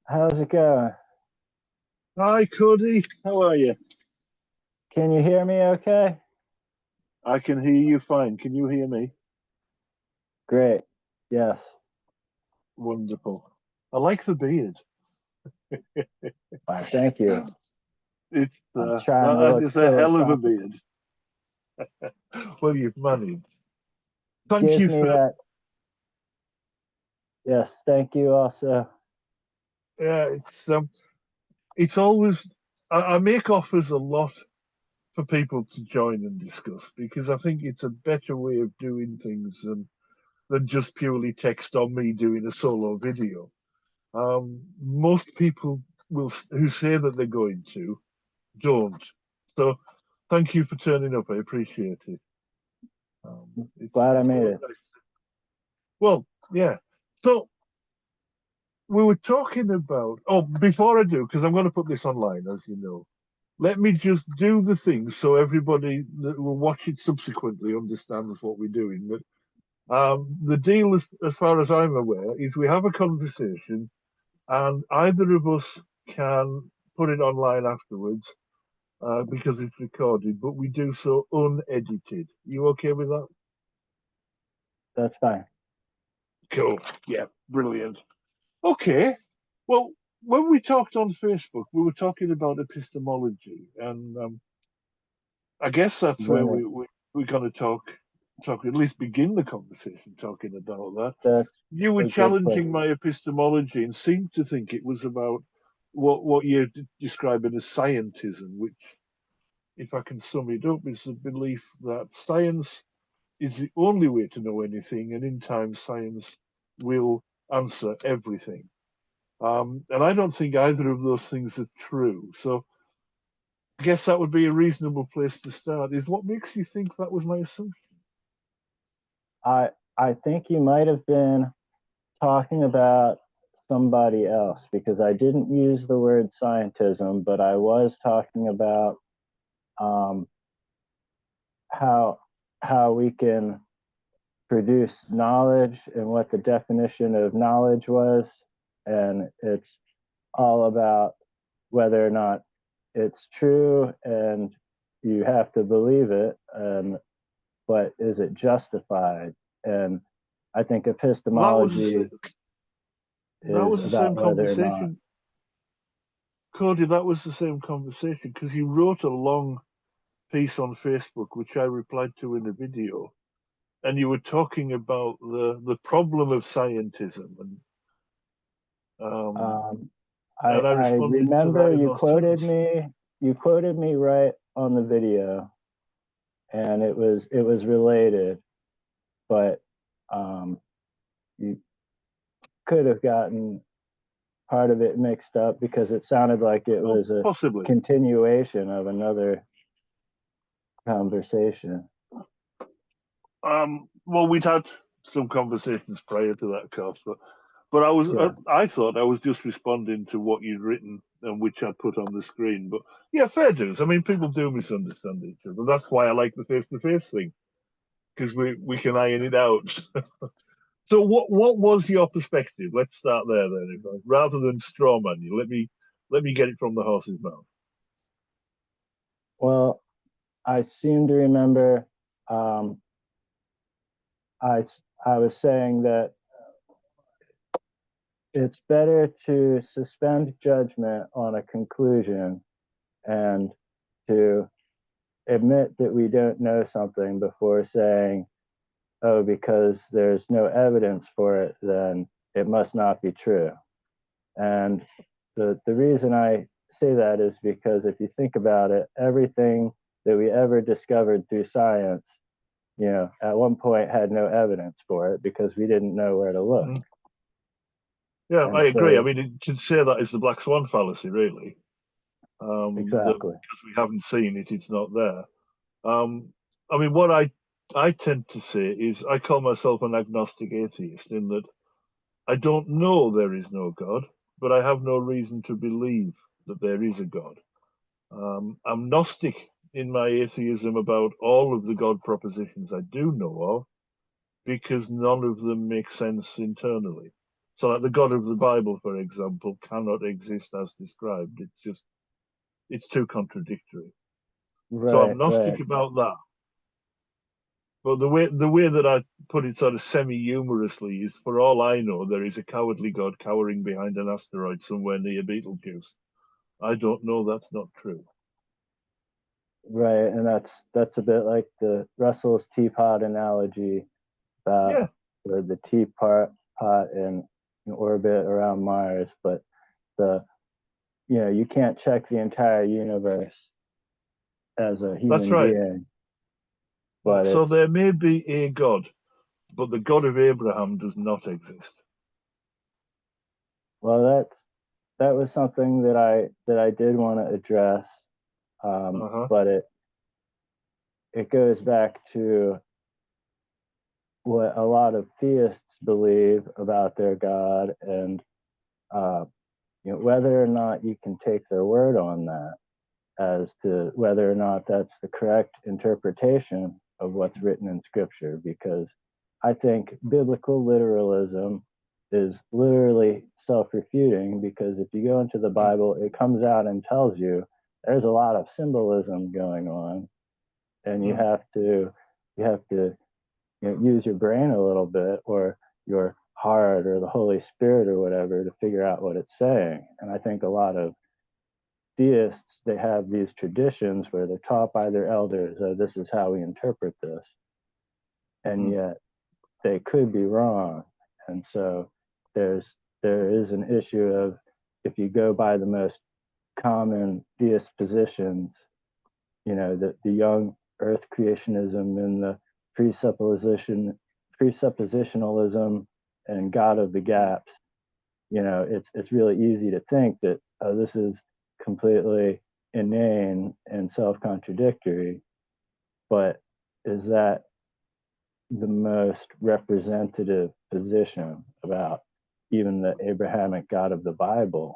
How's it going? Hi, Cody. How are you? Can you hear me okay? I can hear you fine. Can you hear me? Great. Yes. Wonderful. I like the beard. Why, thank you. It's I'm trying to that look is a hell of a philosophical. beard. Well, you've managed. Thank Gives you me for that. Yes, thank you also. yeah. It's always I make offers a lot for people to join and discuss because I think it's a better way of doing things than just purely text on me doing a solo video. Most people who say that they're going to don't. So thank you for turning up. I appreciate it. Glad I It's made quite it. nice. Well, yeah. So we were talking about. Oh, before I do, because I'm going to put this online, as you know. Let me just do the thing so everybody that will watch it subsequently understands what we're doing. But the deal, as far as I'm aware, is we have a conversation, and either of us can put it online afterwards because it's recorded, but we do so unedited. You okay with that? That's fine. Cool. Yeah, brilliant. Okay. Well, when we talked on Facebook, we were talking about epistemology, and I guess that's where Learning. we're going to talk at least begin the conversation talking about that. That's You were a good place. challenging my epistemology and seemed to think it was about what you're describing as scientism, which, if I can sum it up, is the belief that science is the only way to know anything, and in time, science will answer everything. And I don't think either of those things are true. So I guess that would be a reasonable place to start. Is what makes you think that was my assumption? I I think you might have been talking about somebody else because I didn't use the word scientism, but I was talking about um, how we can produce knowledge and what the definition of knowledge was. And it's all about whether or not it's true and you have to believe it. But is it justified? And I think Well, epistemology that is was the about same whether or not. conversation, Cody. That was the same conversation because you wrote a long piece on Facebook, which I replied to in a video, and you were talking about the problem of scientism, um, Um, and I I responded to remember that in those terms. you quoted me right on the video, and it was related, but um, you could have gotten part of it mixed up because it sounded like it Well, was a possibly. continuation of another conversation. Well, we'd had some conversations prior to that, of course, but Yeah, I thought I was just responding to what you'd written and which I'd put on the screen. But yeah, fair dues. I mean, people do misunderstand each other. That's why I like the face-to-face thing because we can iron it out. So what was your perspective? Let's start there then. Rather than straw man you, let me get it from the horse's mouth. well, I seem to remember um, I, I was saying that it's better to suspend judgment on a conclusion and to admit that we don't know something before saying, oh, because there's no evidence for it, then it must not be true. And the reason I say that is because if you think about it, everything that we ever discovered through science, at one point had no evidence for it because we didn't know where to look. Mm. Yeah, And I agree. I so, mean, you could say that is the black swan fallacy, really. That exactly. because we haven't seen it, it's not there. I mean, what I tend to say is I call myself an agnostic atheist in that I don't know there is no God, but I have no reason to believe that there is a God. I'm Gnostic in my atheism about all of the God propositions I do know of because none of them make sense internally. So like the God of the Bible, for example, cannot exist as described. It's too contradictory. So I'm Right, Gnostic right, about that. But the way that I put it sort of semi-humorously is, for all I know, there is a cowardly God cowering behind an asteroid somewhere near Betelgeuse. I don't know, that's not true. right. And that's a bit like the Russell's teapot analogy about Yeah, the teapot pot in orbit around Mars, but the you can't check the entire universe as a that's human right. being, but So it's there may be a God, but the God of Abraham does not exist. well, that was something that I did want to address, Uh-huh. but it goes back to what a lot of theists believe about their God, and uh, whether or not you can take their word on that as to whether or not that's the correct interpretation of what's written in Scripture, because I think biblical literalism is literally self-refuting, because if you go into the Bible, it comes out and tells you there's a lot of symbolism going on, and Mm. you have to use your brain a little bit, or your heart or the Holy Spirit or whatever, to figure out what it's saying. And I think a lot of theists, they have these traditions where they're taught by their elders, oh, this is how we interpret this, and Mm. yet they could be wrong. And so there is an issue of, if you go by the most common theist positions, the young earth creationism and the presuppositionalism and God of the gaps, it's really easy to think that, oh, this is completely inane and self-contradictory, but is that the most representative position about even the Abrahamic God of the Bible?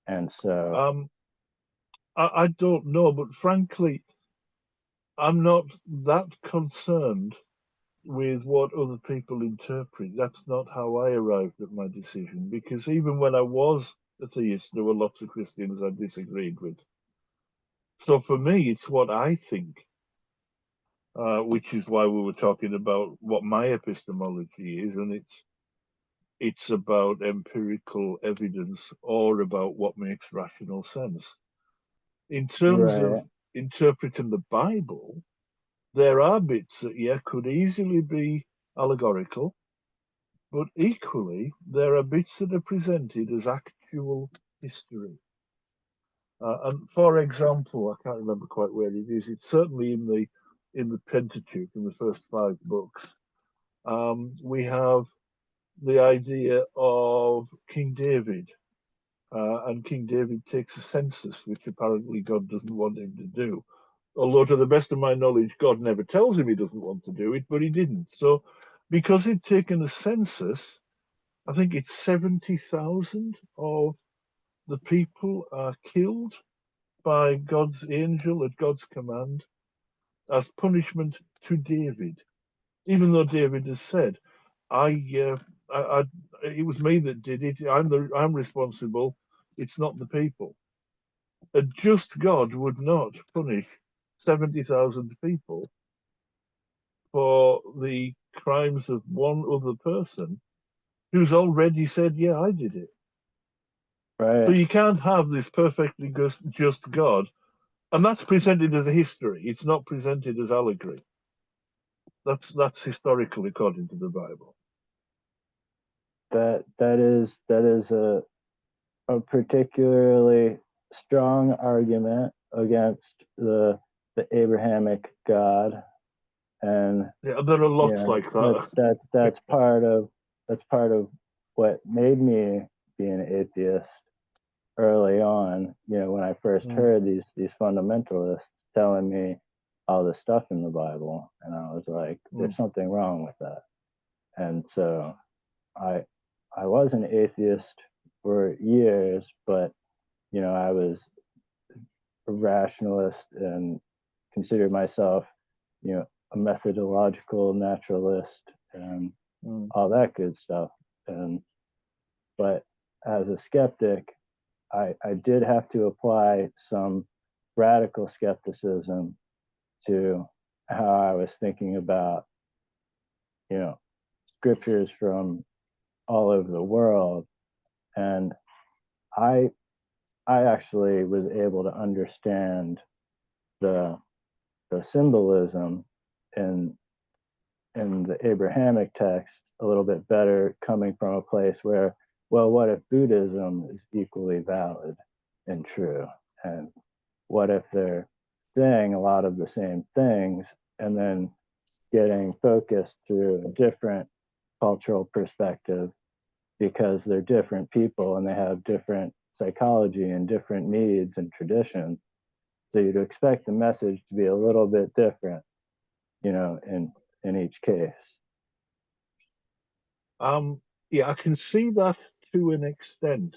And so, Um, I don't know, but frankly, I'm not that concerned with what other people interpret. That's not how I arrived at my decision, because even when I was a theist, there were lots of Christians I disagreed with. So for me, it's what I think, which is why we were talking about what my epistemology is, and it's about empirical evidence or about what makes rational sense. In terms of right, interpreting the Bible, there are bits that, yeah, could easily be allegorical, but equally, there are bits that are presented as actual history. And for example, I can't remember quite where it is. It's certainly in the Pentateuch, in the first 5 books. We have the idea of King David, and King David takes a census, which apparently God doesn't want him to do. Although, to the best of my knowledge, God never tells him he doesn't want to do it, but he didn't. So, because he'd taken a census, I think it's 70,000 of the people are killed by God's angel at God's command as punishment to David, even though David has said, I, it was me that did it. I'm responsible. It's not the people. A just God would not punish 70,000 people for the crimes of one other person who's already said, yeah, I did it. So right. you can't have this perfectly just God. And that's presented as a history. It's not presented as allegory. That's historical according to the Bible. That is a particularly strong argument against the Abrahamic God, and Yeah, there are lots yeah, like that. that's part of what made me be an atheist early on. When I first Mm, heard these fundamentalists telling me all the stuff in the Bible, and I was like, mm, there's something wrong with that. And so I I was an atheist for years, but I was a rationalist and considered myself, a methodological naturalist and mm, all that good stuff. And But as a skeptic, I did have to apply some radical skepticism to how I was thinking about, scriptures from all over the world. And I I actually was able to understand the the symbolism in the Abrahamic text a little bit better, coming from a place where, well, what if Buddhism is equally valid and true? And what if they're saying a lot of the same things and then getting focused through a different cultural perspective because they're different people and they have different psychology and different needs and traditions. So you'd expect the message to be a little bit different, in each case. Yeah, I can see that to an extent.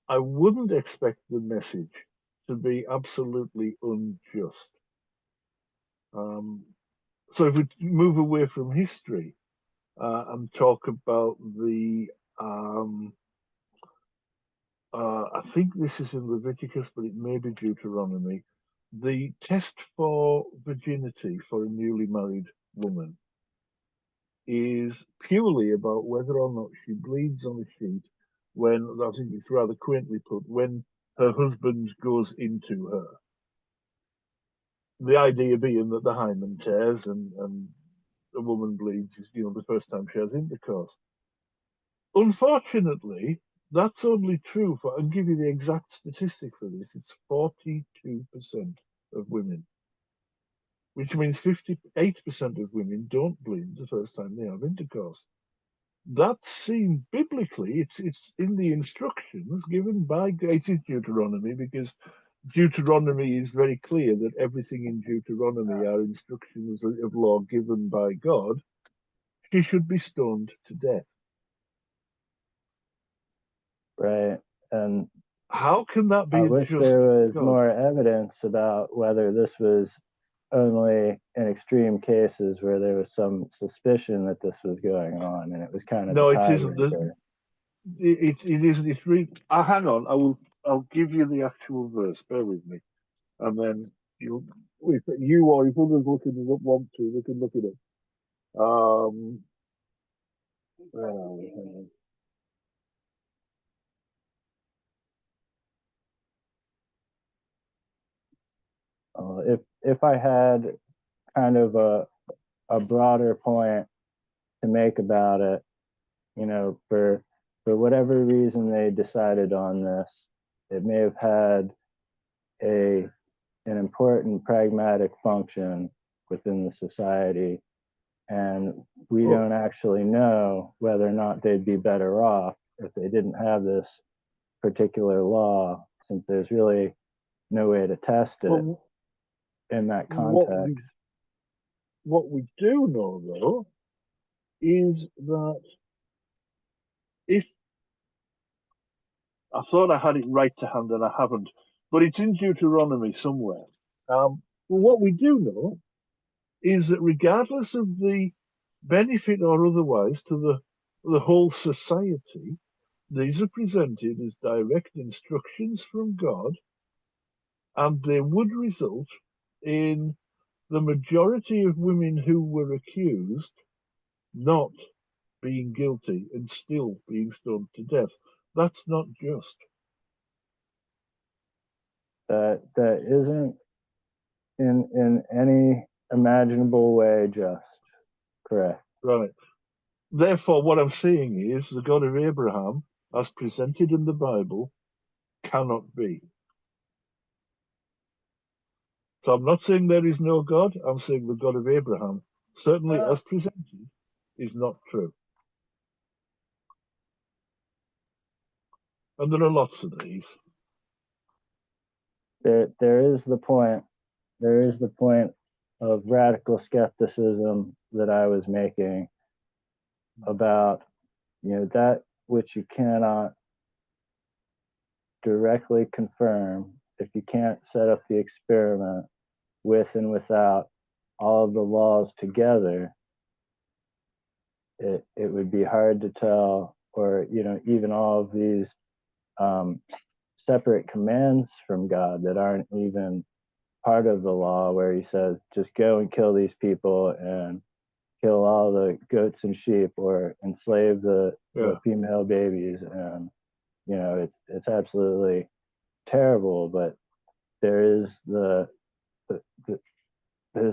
I wouldn't expect the message to be absolutely unjust. So if we move away from history and talk about I think this is in Leviticus, but it may be Deuteronomy, the test for virginity for a newly married woman is purely about whether or not she bleeds on a sheet when, I think it's rather quaintly put, when her husband goes into her. The idea being that the hymen tears and the woman bleeds, the first time she has intercourse. Unfortunately, that's only true for, I'll give you the exact statistic for this, it's 42% of women, which means 58% of women don't bleed the first time they have intercourse. That's seen biblically, it's in the instructions given by, it's in Deuteronomy, because Deuteronomy is very clear that everything in Deuteronomy are instructions of law given by God. She should be stoned to death. Right. And How can that be I a wish just there was God? more evidence about whether this was only in extreme cases where there was some suspicion that this was going on and it was kind of a No, it isn't. tiebreaker. It isn't. It's really. Hang on. I'll give you the actual verse. Bear with me, and then if you or if others looking it up want to, they can look it up. Where are we? Hang If I had kind of a broader point to make about it, for whatever reason they decided on this, it may have had a an important pragmatic function within the society, and we on. don't actually know whether or not they'd be better off if they didn't have this particular law, since there's really no way to test it Well, in that what context. we do know though is that if I thought I had it right to hand and I haven't, but it's in Deuteronomy somewhere. What we do know is that regardless of the benefit or otherwise to the whole society, these are presented as direct instructions from God, and they would result in the majority of women who were accused not being guilty and still being stoned to death. That's not just. That isn't in any imaginable way just. Correct. Right. Therefore, what I'm saying is the God of Abraham, as presented in the Bible, cannot be. So I'm not saying there is no God. I'm saying the God of Abraham, certainly as presented, is not true. And there are lots of these. There is the point. There is the point of radical skepticism that I was making about, that which you cannot directly confirm. If you can't set up the experiment with and without all of the laws together, it would be hard to tell or even all of these separate commands from God that aren't even part of the law, where he says just go and kill these people and kill all the goats and sheep, or enslave the female babies, and it's absolutely terrible. But there is there's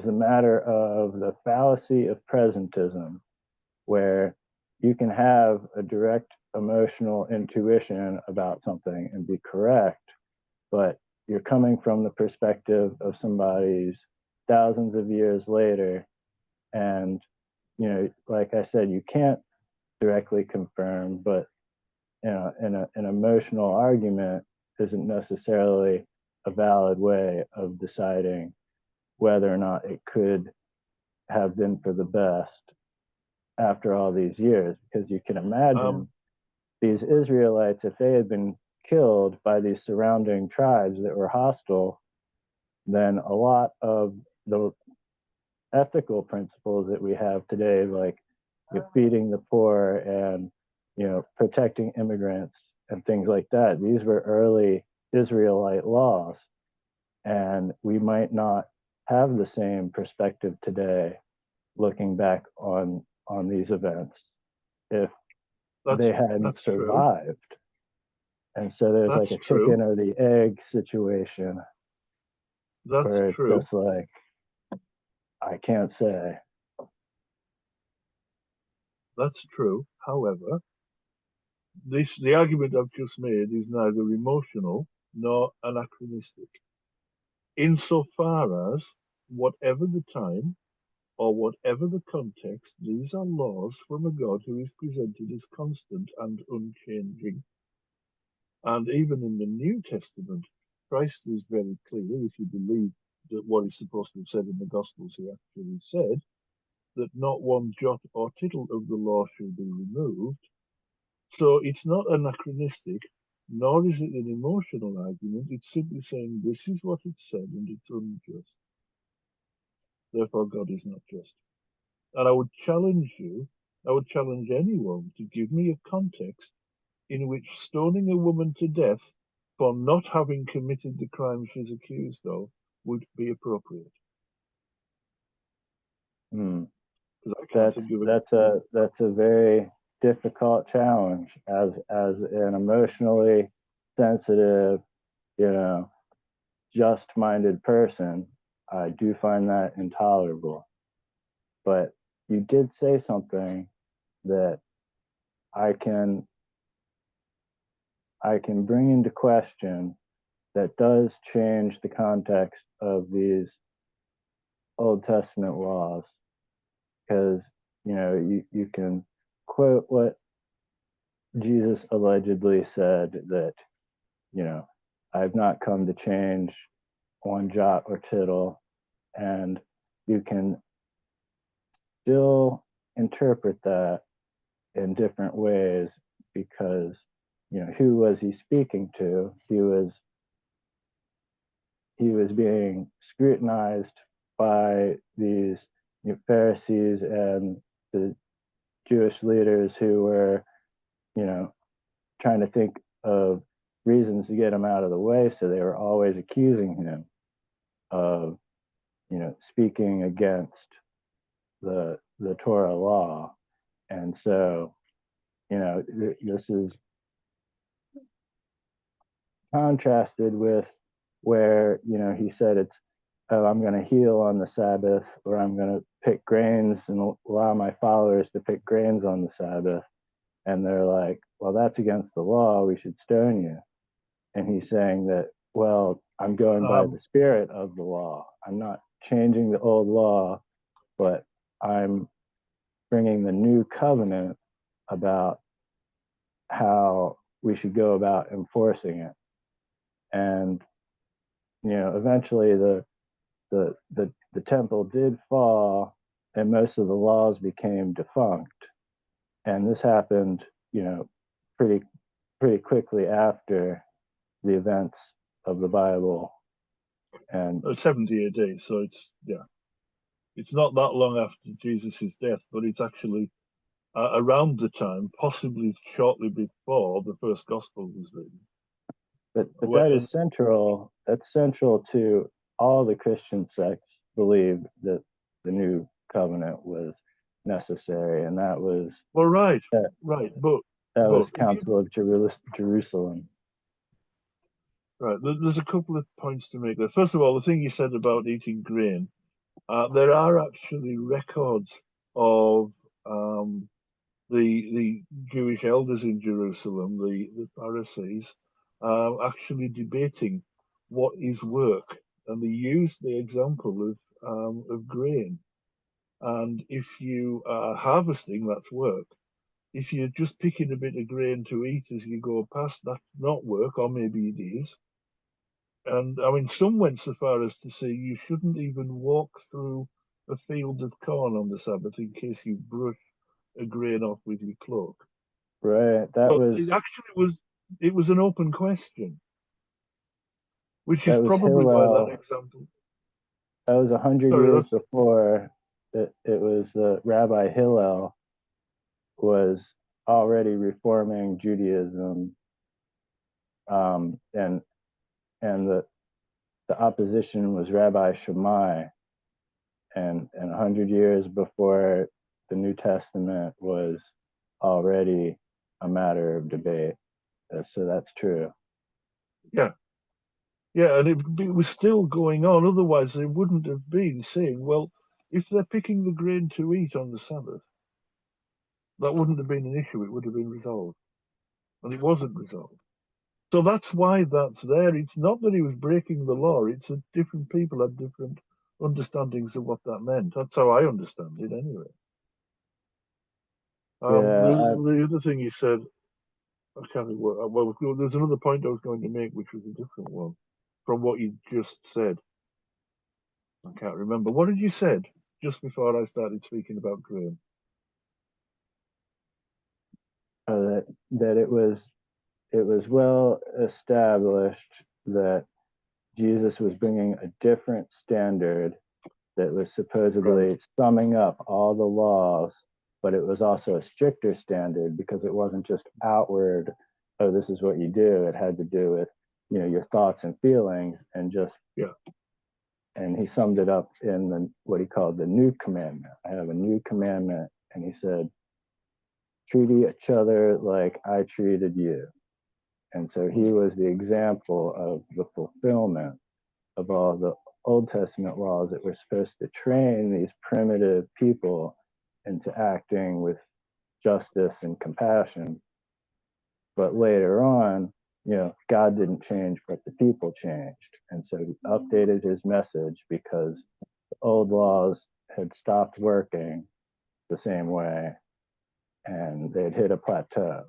the matter of the fallacy of presentism, where you can have a direct emotional intuition about something and be correct, but you're coming from the perspective of somebody who's thousands of years later, and like I said, you can't directly confirm, but an emotional argument isn't necessarily a valid way of deciding whether or not it could have been for the best after all these years. Because you can imagine these Israelites, if they had been killed by these surrounding tribes that were hostile, then a lot of the ethical principles that we have today, like feeding the poor and protecting immigrants and things like that, these were early Israelite laws, and we might not have the same perspective today looking back on these events if they hadn't survived. True. And so there's like a chicken or the egg situation. Where it's just like, I can't say. That's true. However, the argument I've just made is neither emotional nor anachronistic, insofar as whatever the time or whatever the context, these are laws from a God who is presented as constant and unchanging. And even in the New Testament, Christ is very clear, if you believe that what he's supposed to have said in the Gospels he actually said, that not one jot or tittle of the law shall be removed. So it's not anachronistic, nor is it an emotional argument. It's simply saying this is what it said and it's unjust. Therefore, God is not just. And I would challenge anyone to give me a context in which stoning a woman to death for not having committed the crime she's accused of would be appropriate. That's a very difficult challenge as an emotionally sensitive, just-minded person. I do find that intolerable. But you did say something that I can bring into question that does change the context of these Old Testament laws, because you can quote what Jesus allegedly said, that I've not come to change one jot or tittle, and you can still interpret that in different ways, because who was he speaking to? He was being scrutinized by these Pharisees and the Jewish leaders who were trying to think of reasons to get him out of the way, so they were always accusing him of speaking against the Torah law. And so this is contrasted with where he said it's, oh, I'm going to heal on the Sabbath, or I'm going to pick grains and allow my followers to pick grains on the Sabbath. And they're like, well, that's against the law, we should stone you. And he's saying that, well, I'm going by the spirit of the law. I'm not changing the old law, but I'm bringing the new covenant about how we should go about enforcing it. And eventually the temple did fall, and most of the laws became defunct. And this happened, pretty quickly after the events of the Bible. And 70 AD, so it's not that long after Jesus' death, but it's actually around the time, possibly shortly before the first gospel was written. But that is central. That's central to all the Christian sects believed that the new covenant was necessary, and that was right, that, but that was Council of Jerusalem. Right, there's a couple of points to make there. First of all, the thing you said about eating grain, there are actually records of the Jewish elders in Jerusalem, the Pharisees, actually debating what is work, and they use the example of grain. And if you are harvesting, that's work. If you're just picking a bit of grain to eat as you go past, that's not work, or maybe it is. And I mean, some went so far as to say you shouldn't even walk through a field of corn on the Sabbath in case you brush a grain off with your cloak. Right. It was an open question, which is That was probably why that Hillel. example. That was 100 years before it was the Rabbi Hillel was already reforming Judaism, and the opposition was Rabbi Shammai, and 100 years before the New Testament was already a matter of debate. So that's true. Yeah. Yeah, and it was still going on. Otherwise, they wouldn't have been saying, well, if they're picking the grain to eat on the Sabbath, that wouldn't have been an issue. It would have been resolved. And it wasn't resolved. So that's why that's there. It's not that he was breaking the law, it's that different people had different understandings of what that meant. That's how I understand it anyway. The other thing you said, I can't remember. Well, there's another point I was going to make, which was a different one from what you just said. I can't remember. What did you said just before I started speaking about grain? That it was well established that Jesus was bringing a different standard that was supposedly summing up all the laws, but it was also a stricter standard because it wasn't just outward, oh, this is what you do. It had to do with, your thoughts and feelings, and just, and he summed it up in what he called the new commandment. I have a new commandment, and he said, treat each other like I treated you. And so he was the example of the fulfillment of all the Old Testament laws that were supposed to train these primitive people into acting with justice and compassion. But later on, God didn't change, but the people changed. And so he updated his message because the old laws had stopped working the same way and they'd hit a plateau.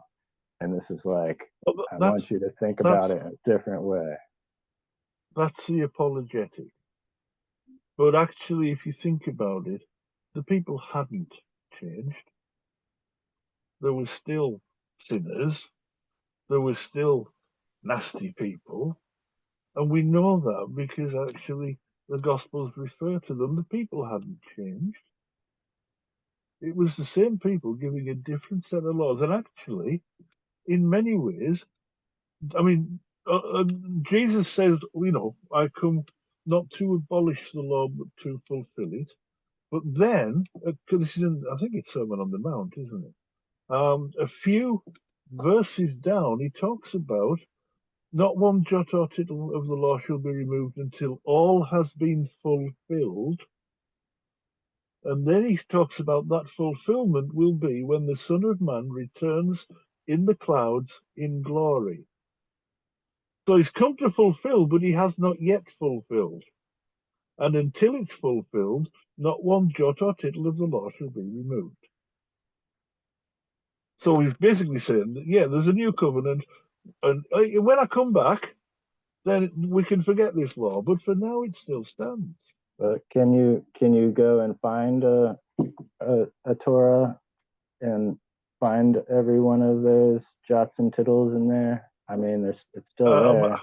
And this is like, I want you to think about it in a different way. That's the apologetic. But actually, if you think about it, the people hadn't changed. There was still sinners. There was still nasty people. And we know that because actually the Gospels refer to them. The people hadn't changed. It was the same people giving a different set of laws. And actually, in many ways, I mean, Jesus says, I come not to abolish the law, but to fulfill it. But then, this is I think it's Sermon on the Mount, isn't it? A few verses down, he talks about not one jot or tittle of the law shall be removed until all has been fulfilled. And then he talks about that fulfillment will be when the Son of Man returns in the clouds in glory. So he's come to fulfill, but he has not yet fulfilled. And until it's fulfilled, not one jot or tittle of the law shall be removed. So he's basically saying that, there's a new covenant, and when I come back, then we can forget this law. But for now, it still stands. But can you go and find a Torah and find every one of those jots and tittles in there? I mean, it's still there.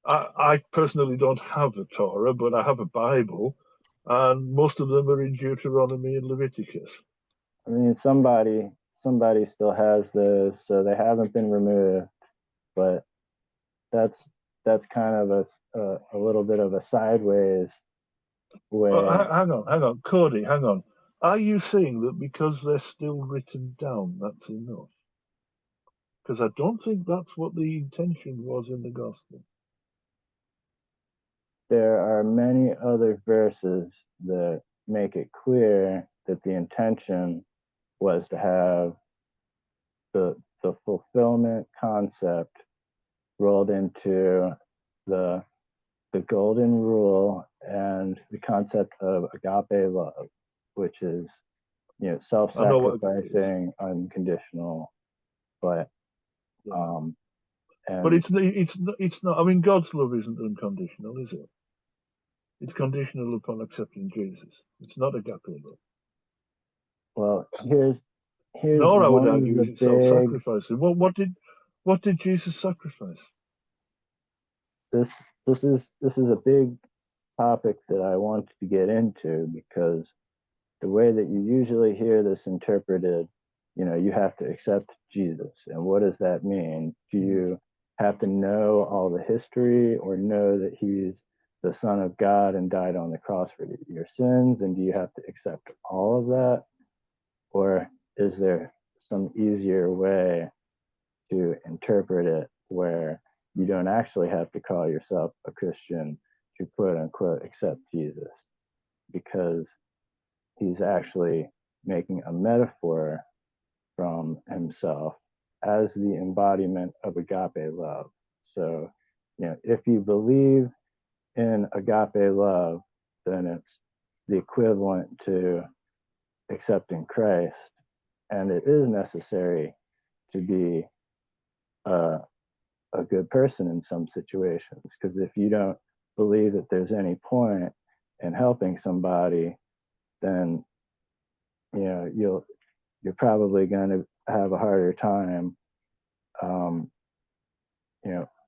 I personally don't have a Torah, but I have a Bible, and most of them are in Deuteronomy and Leviticus. I mean, somebody still has those, so they haven't been removed. But that's that's kind of a little bit of a sideways Well, way. hang on, Cody, hang on. Are you saying that because they're still written down, that's enough? Because I don't think that's what the intention was in the gospel. There are many other verses that make it clear that the intention was to have the fulfillment concept rolled into the the golden rule and the concept of agape love, which is I know what agape is. self-sacrificing, unconditional, but Yeah. um But and it's not. I mean, God's love isn't unconditional, is it? It's conditional upon accepting Jesus. It's not agape love. well, here's Nor I would one of argue is the it big self-sacrificing. Well, what did Jesus sacrifice? this this is a big topic that I want to get into because the way that you usually hear this interpreted, you have to accept Jesus. And what does that mean? Do you have to know all the history or know that he's the Son of God and died on the cross for your sins? And do you have to accept all of that? Or is there some easier way to interpret it where you don't actually have to call yourself a Christian to quote unquote accept Jesus because he's actually making a metaphor from himself as the embodiment of agape love. So, if you believe in agape love, then it's the equivalent to accepting Christ. And it is necessary to be a, a good person in some situations. Because if you don't believe that there's any point in helping somebody, then you're probably going to have a harder time, um,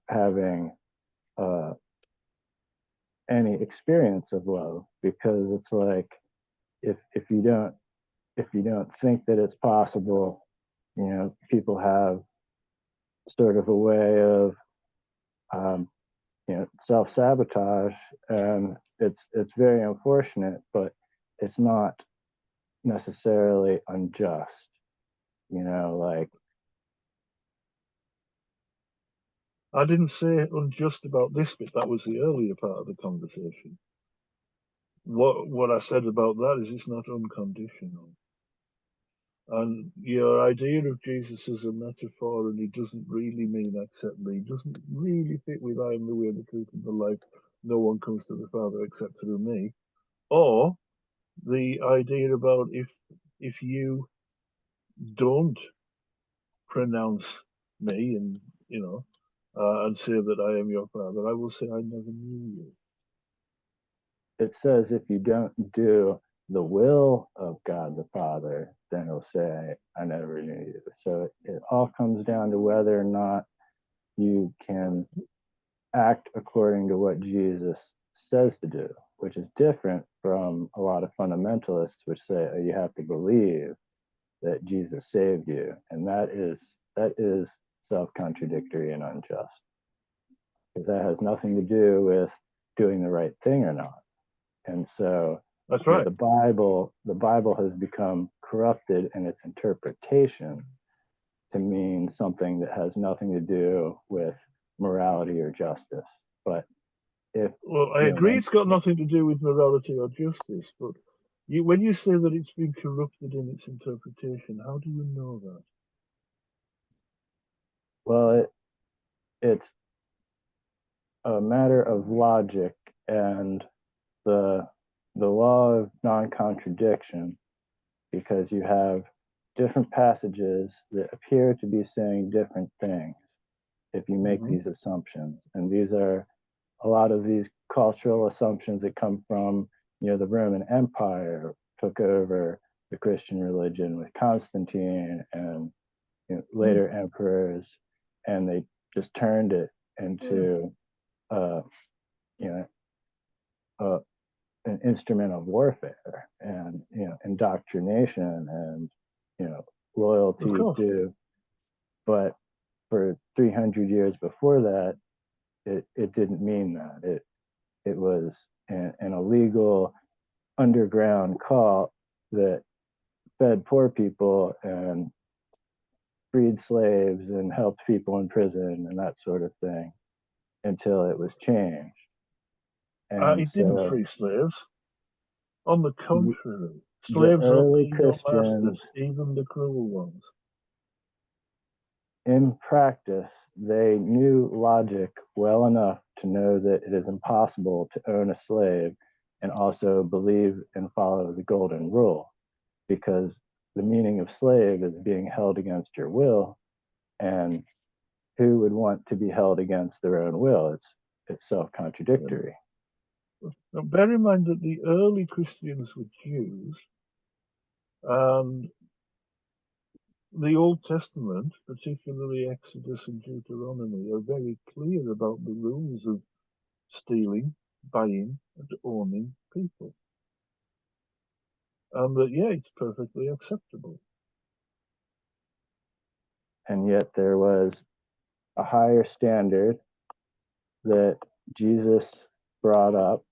having uh, any experience of love because it's like if you don't think that it's possible, people have sort of a way of um, self sabotage, and it's very unfortunate, but it's not necessarily unjust. Like I didn't say unjust about this bit. That was the earlier part of the conversation. What I said about that is it's not unconditional. And your idea of Jesus as a metaphor, and he doesn't really mean accept me, doesn't really fit with I am the way, the truth, and the life. No one comes to the Father except through me. Or the idea about if you don't pronounce me and and say that I am your Father, I will say I never knew you. it says, if you don't do the will of God the Father, then he'll say, I never knew you. So it all comes down to whether or not you can act according to what Jesus says to do, which is different from a lot of fundamentalists, which say, oh, you have to believe that Jesus saved you. And that is self-contradictory and unjust because that has nothing to do with doing the right thing or not. And so, That's right. the Bible has become corrupted in its interpretation to mean something that has nothing to do with morality or justice. But if Well, I you know agree when it's got nothing to do with morality or justice, but when you say that it's been corrupted in its interpretation, how do you know that? well it's a matter of logic and the the law of non-contradiction because you have different passages that appear to be saying different things if you make Hmm. these assumptions. And these are a lot of these cultural assumptions that come from, the Roman Empire took over the Christian religion with Constantine and later emperors, and they just turned it into uh, you know an instrument of warfare and indoctrination and loyalty Of course. to. But for 300 years before that, it didn't mean that. It was an illegal underground cult that fed poor people and freed slaves and helped people in prison and that sort of thing until it was changed. And It didn't so free slaves. On the contrary, the slaves early obey your Christians, masters, even the cruel ones. in practice, they knew logic well enough to know that it is impossible to own a slave and also believe and follow the golden rule, because the meaning of slave is being held against your will, and who would want to be held against their own will? It's self-contradictory. Now, bear in mind that the early Christians were Jews, and the Old Testament, particularly Exodus and Deuteronomy, are very clear about the rules of stealing, buying, and owning people. And that, yeah, it's perfectly acceptable. And yet there was a higher standard that Jesus brought up,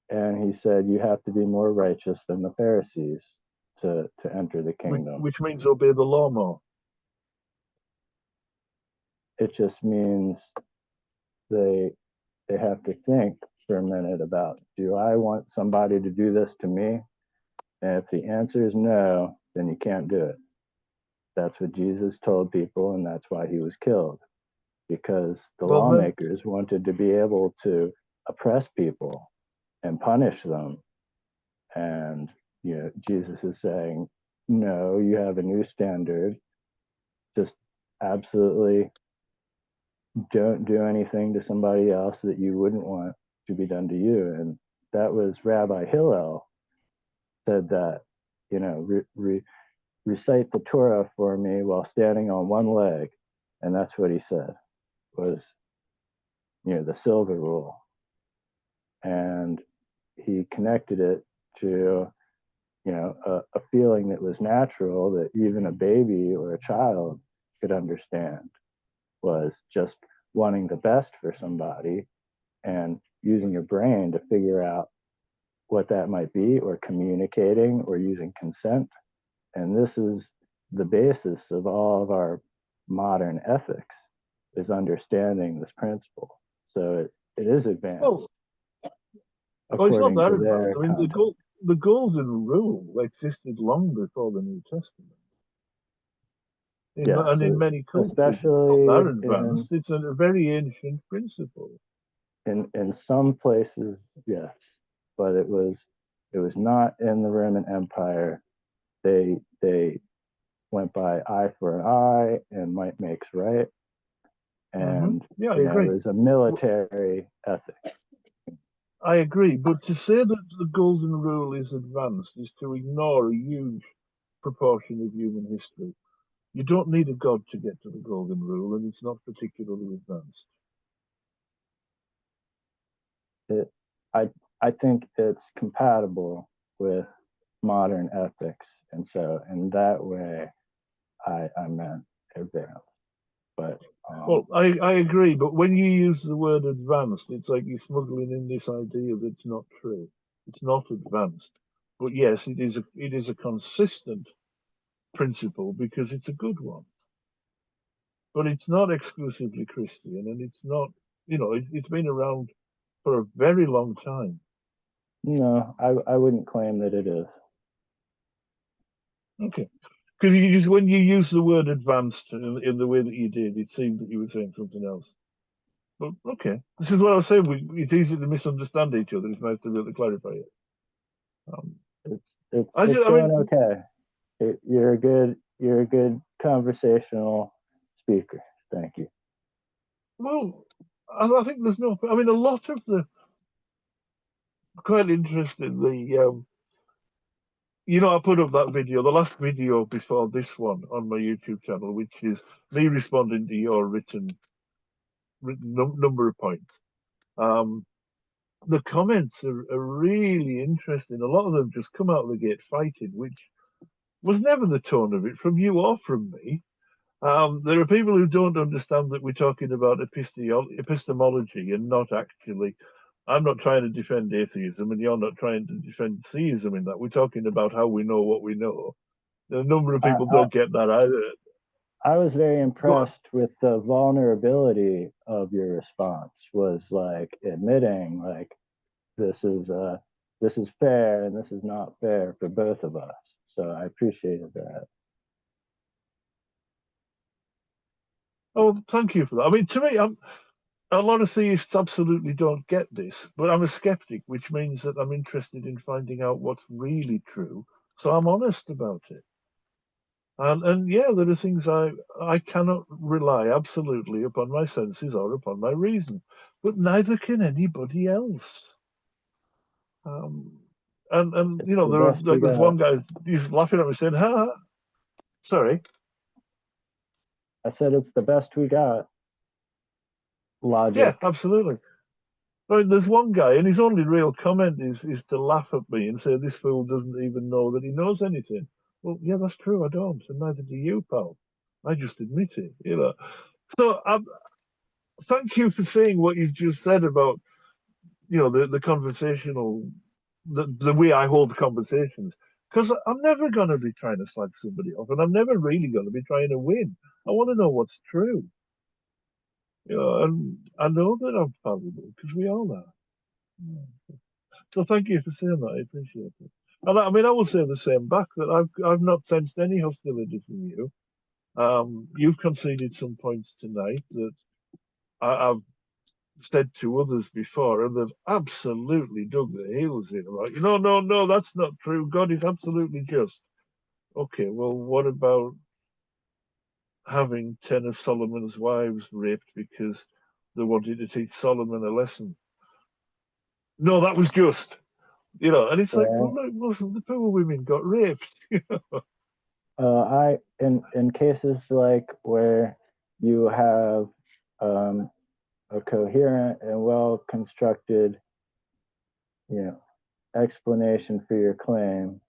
and he said, you have to be more righteous than the Pharisees to enter the kingdom. Which means obey the law more. It just means they have to think for a minute about, do I want somebody to do this to me? And if the answer is no, then you can't do it. That's what Jesus told people, and that's why he was killed, because the lawmakers wanted to be able to oppress people and punish them. And Jesus is saying, no, you have a new standard. Just absolutely don't do anything to somebody else that you wouldn't want to be done to you. And that was Rabbi Hillel said that, recite the Torah for me while standing on one leg. And that's what he said was, the silver rule. And he connected it to, a feeling that was natural that even a baby or a child could understand, was just wanting the best for somebody and using your brain to figure out what that might be, or communicating, or using consent. And this is the basis of all of our modern ethics, is understanding this principle. So it is advanced. Well, it's not that according to their advanced. I mean, the golden rule existed long before the New Testament. Yes, and in many cultures, especially it's not that advanced. It's a very ancient principle. In some places, yes, but it was not in the Roman Empire. They went by eye for an eye and might makes right, and Yeah, I agree. It was a military ethic. I agree, but to say that the golden rule is advanced is to ignore a huge proportion of human history. You don't need a god to get to the golden rule, and it's not particularly advanced. I think it's compatible with modern ethics, and so in that way, I meant advanced. But well, I agree, but when you use the word advanced, it's like you're smuggling in this idea that's not true. It's not advanced, but yes, it is a consistent principle because it's a good one. But it's not exclusively Christian, and it's not, it's been around for a very long time. No, I wouldn't claim that it is. Okay. Because when you use the word advanced in the way that you did, it seemed that you were saying something else. But okay, this is what I was saying. It's easy to misunderstand each other. It's nice to be able to clarify it. It's going okay. You're a good conversational speaker. Thank you. Well, I think there's no. I mean, a lot of the quite interestingly, I put up that video, the last video before this one, on my YouTube channel, which is me responding to your written number of points. The comments are really interesting. A lot of them just come out of the gate fighting, which was never the tone of it from you or from me. There are people who don't understand that we're talking about epistemology and not actually. I'm not trying to defend atheism, and you're not trying to defend theism in that. We're talking about how we know what we know. A number of I, people I, don't get that either. I was very Go on. impressed with the vulnerability of your response, was like admitting like this is fair and this is not fair for both of us. So I appreciated that. Oh, thank you for that. I mean, to me, a lot of theists absolutely don't get this, but I'm a skeptic, which means that I'm interested in finding out what's really true. So I'm honest about it. And yeah, there are things I cannot rely absolutely upon my senses or upon my reason, but neither can anybody else. Um, and It's the there are best we like there's got. one guy he's laughing at me saying, "Ha, sorry, I said it's the best we got. yeah, Logic. absolutely." I mean, there's one guy, and his only real comment is to laugh at me and say this fool doesn't even know that he knows anything. Well, yeah, that's true. I don't, and neither do you, pal. I just admit it. So thank you for saying what you just said about the conversational, the way I hold conversations. Because I'm never going to be trying to slag somebody off, and I'm never really going to be trying to win. I want to know what's true. And I know that I'm valuable because we all are. So thank you for saying that. I appreciate it. And I mean, I will say the same back that I've not sensed any hostility from you. You've conceded some points tonight that I've said to others before, and they've absolutely dug their heels in about, no, that's not true. God is absolutely just. Okay, well, what about having 10 of Solomon's wives raped because they wanted to teach Solomon a lesson? No, that was just. And it's like, Yeah. well, look, most of the poor women got raped. I in cases like where you have a coherent and well constructed, you know, explanation for your claim,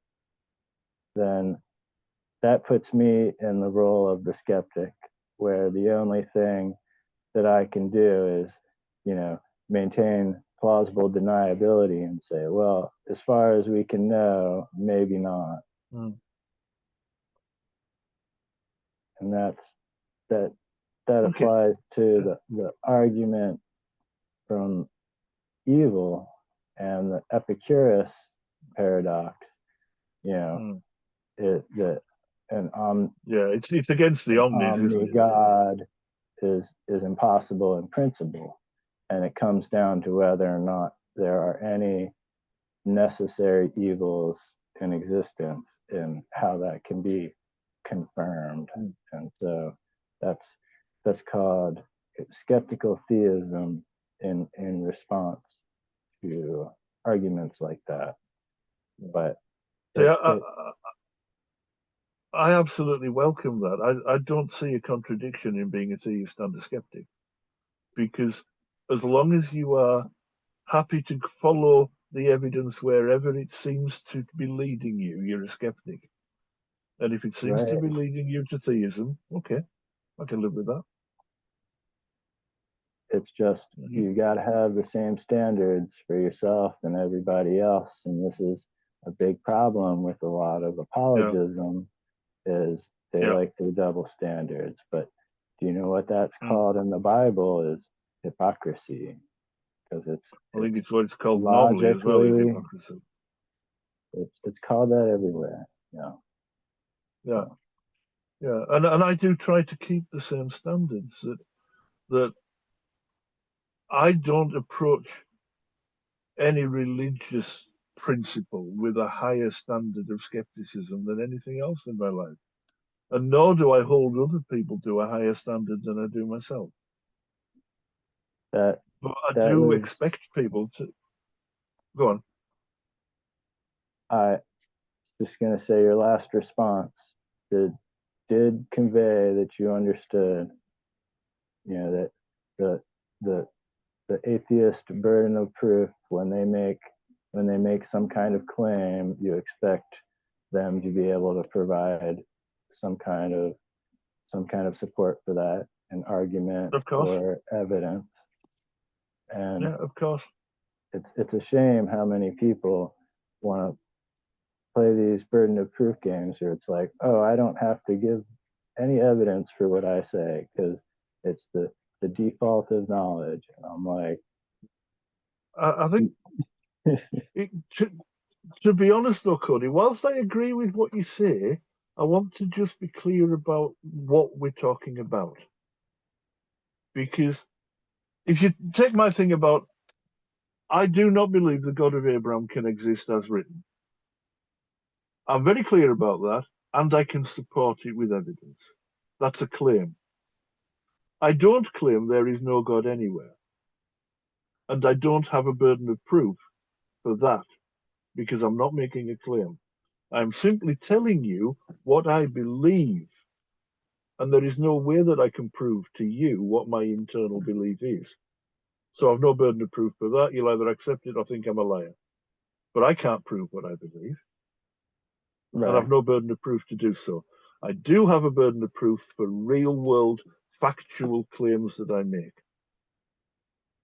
then that puts me in the role of the skeptic, where the only thing that I can do is, you know, maintain plausible deniability and say, well, as far as we can know, maybe not. Hmm. And that that Okay. applies to the argument from evil and the Epicurus paradox, you know, Hmm. that an Yeah, it's against the omnis, isn't omni it? God is impossible in principle, and it comes down to whether or not there are any necessary evils in existence and how that can be confirmed. Hmm. And so that's that's called skeptical theism in response to arguments like that. But See, it I absolutely welcome that. I don't see a contradiction in being a theist and a skeptic because as long as you are happy to follow the evidence wherever it seems to be leading you, you're a skeptic. And if it seems to right. be leading you to theism, okay, I can live with that. It's just Mhm. you got to have the same standards for yourself and everybody else, and this is a big problem with a lot of Yeah, apologism is they yeah. like the double standards. But do you know what that's Mm. called in the Bible is hypocrisy, because I think it's it's what it's called normally as well, is logically hypocrisy. it's called that everywhere. Yeah, So yeah. And I do try to keep the same standards that I don't approach any religious principle with a higher standard of skepticism than anything else in my life. And nor do I hold other people to a higher standard than I do myself. that But I that do was expect people to go on. I just gonna say your last response did convey that you understood, that the the the atheist burden of proof when they make some kind of claim, you expect them to be able to provide some kind of support for that, an argument Of course. or evidence. And Yeah, of course. it's a shame how many people want to play these burden of proof games where it's like, oh, I don't have to give any evidence for what I say because it's the default of knowledge. And I'm like, I think it, to be honest though, Cody, whilst I agree with what you say, I want to just be clear about what we're talking about. Because if you take my thing about, I do not believe the God of Abraham can exist as written. I'm very clear about that, and I can support it with evidence. That's a claim. I don't claim there is no God anywhere, and I don't have a burden of proof for that because I'm not making a claim. I'm simply telling you what I believe, and there is no way that I can prove to you what my internal belief is. So I've no burden of proof for that. You'll either accept it or think I'm a liar. But I can't prove what I believe, and right. I've no burden of proof to do so. I do have a burden of proof for real world factual claims that I make,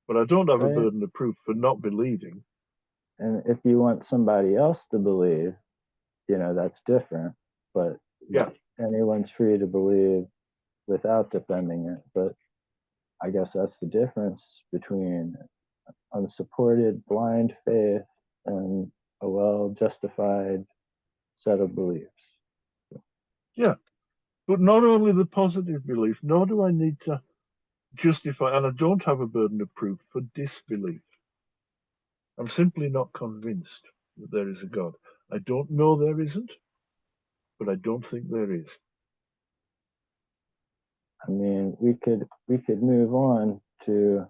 but I don't have a Right. burden of proof for not believing. And if you want somebody else to believe, that's different. But Yeah, anyone's free to believe without defending it. But I guess that's the difference between unsupported blind faith and a well justified set of beliefs. yeah. But not only the positive belief, nor do I need to justify, and I don't have a burden of proof for disbelief. I'm simply not convinced that there is a God. I don't know there isn't, but I don't think there is. I mean, we could move on to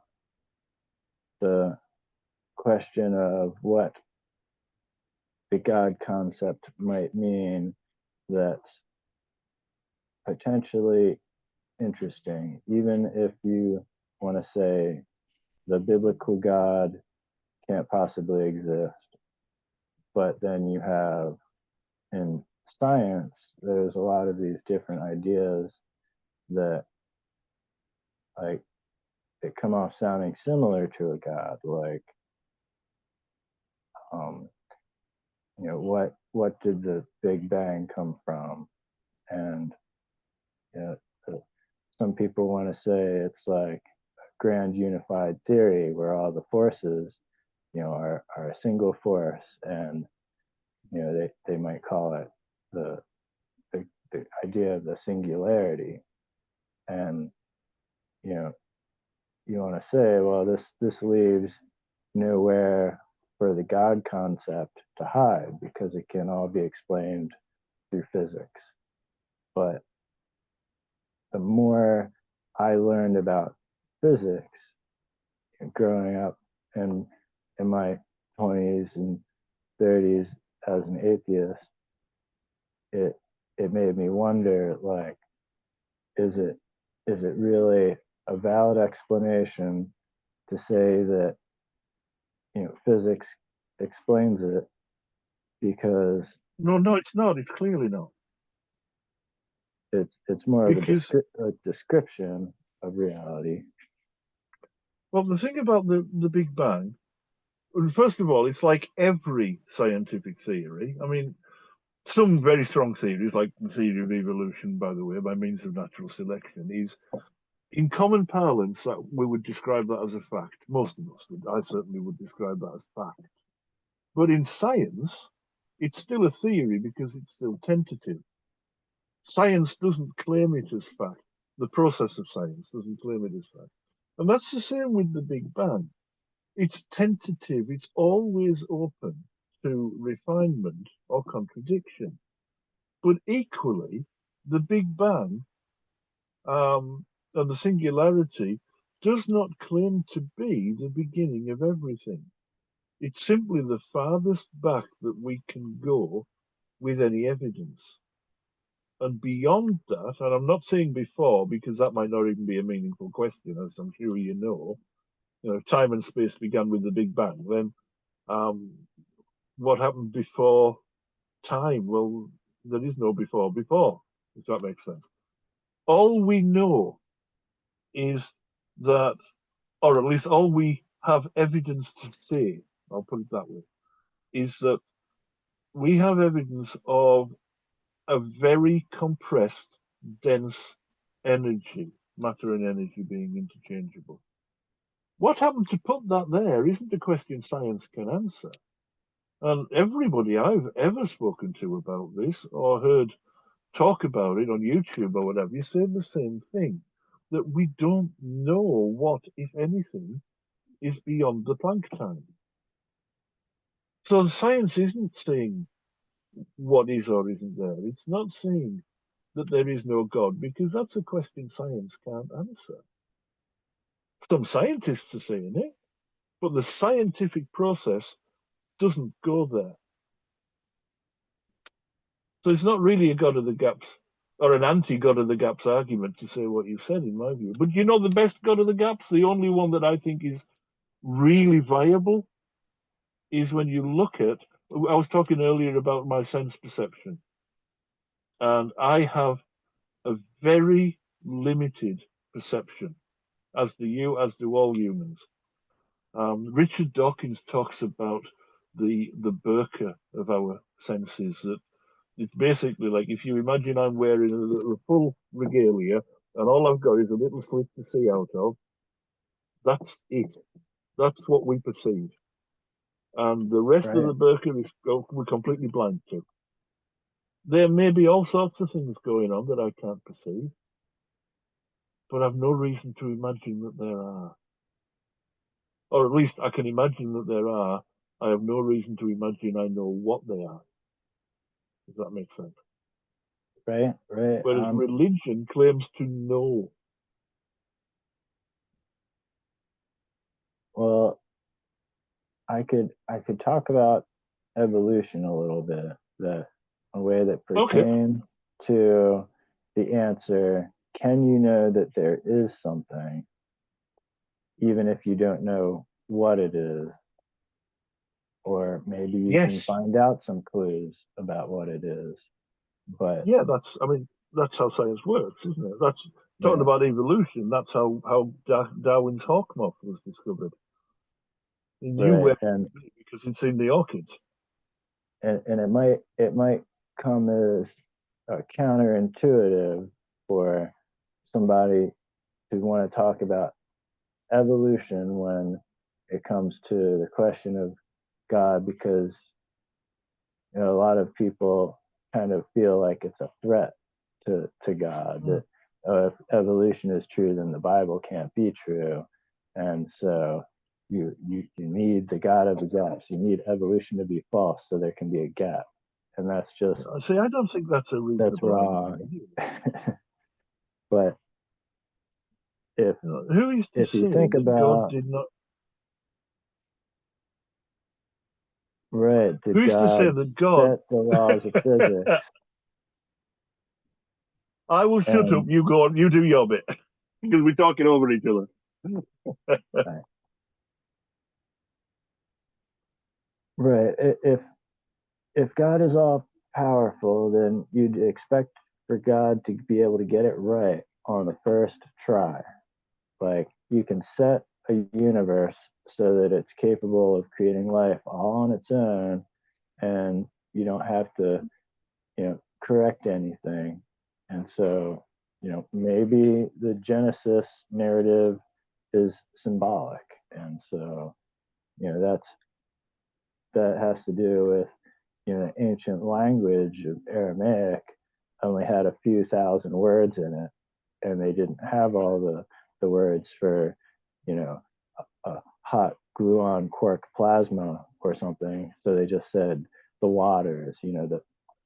the question of what the God concept might mean that's potentially interesting, even if you want to say the biblical God can't possibly exist. But then you have in science, there's a lot of these different ideas that like they come off sounding similar to a God, like um, what did the Big Bang come from? And you know, some people want to say it's like a grand unified theory where all the forces, are a single force, and they might call it the, the idea of the singularity. And you know, you want to say, well, this leaves nowhere for the God concept to hide because it can all be explained through physics. But the more I learned about physics growing up in my 20s and 30s as an atheist, it made me wonder, like, is it really a valid explanation to say that physics explains it, because No, no, it's not. It's clearly not. it's more of Because, a description of reality. well, the thing about the Big Bang, first of all, it's like every scientific theory. I mean, some very strong theories, like the theory of evolution, by the way, by means of natural selection, is in common parlance that we would describe that as a fact. Most of us would. I certainly would describe that as fact. But in science, it's still a theory because it's still tentative. Science doesn't claim it as fact. The process of science doesn't claim it as fact. And that's the same with the Big Bang. It's tentative, it's always open to refinement or contradiction. But equally, the Big Bang and the singularity does not claim to be the beginning of everything. It's simply the farthest back that we can go with any evidence. And beyond that, and I'm not saying before because that might not even be a meaningful question, as I'm sure time and space began with the Big Bang. Then what happened before time. Well, there is no before, if that makes sense. All we know is that, or at least all we have evidence to say, I'll put it that way, is that we have evidence of a very compressed, dense energy, matter and energy being interchangeable. What happened to put that there isn't a question science can answer. And everybody I've ever spoken to about this or heard talk about it on YouTube or whatever, you say the same thing, that we don't know what, if anything, is beyond the Planck time. So science isn't saying what is or isn't there. It's not saying that there is no God, because that's a question science can't answer. Some scientists are saying it, but the scientific process doesn't go there. So it's not really a God of the gaps or an anti-God of the gaps argument to say what you said, in my view. But you know, the best God of the gaps, the only one that I think is really viable, is when you look at, I was talking earlier about my sense perception, and I have a very limited perception, as do you, as do all humans. Richard Dawkins talks about the burqa of our senses, that it's basically like if you imagine I'm wearing a full regalia and all I've got is a little slit to see out of, that's it. That's what we perceive. And the rest of Right. the burqa is we're completely blind to. There may be all sorts of things going on that I can't perceive, but I've no reason to imagine that there are. Or at least I can imagine that there are. I have no reason to imagine I know what they are. Does that make sense? Right. Whereas religion claims to know. Well, I could talk about evolution a little bit, that a way that Okay. pertains to the answer, can you know that there is something even if you don't know what it is? Or maybe you can Yes. find out some clues about what it is. But Yeah, that's how science works, isn't it? That's talking yeah, about evolution. That's how Darwin's hawk moth was discovered. He knew right. where it would be because he'd seen the orchids. And it might come as counterintuitive for somebody to want to talk about evolution when it comes to the question of God, because a lot of people kind of feel like it's a threat to God, Mm. that if evolution is true, then the Bible can't be true, and so you need the God of the gaps. You need evolution to be false so there can be a gap, and See, I don't think that's a that's reasonable argument. wrong. But if Who is to you say think that God about, did not? right, did Who is to say God that God? set the laws of physics? I will shut up. And You go on. You do your bit because we're talking over each other. right, if God is all powerful, then you'd expect for God to be able to get it right on the first try. Like, you can set a universe so that it's capable of creating life all on its own, and you don't have to, correct anything. And so, maybe the Genesis narrative is symbolic. And so, that has to do with, ancient language of Aramaic only had a few thousand words in it, and they didn't have all the words for, a hot gluon quark plasma or something. So they just said the waters, the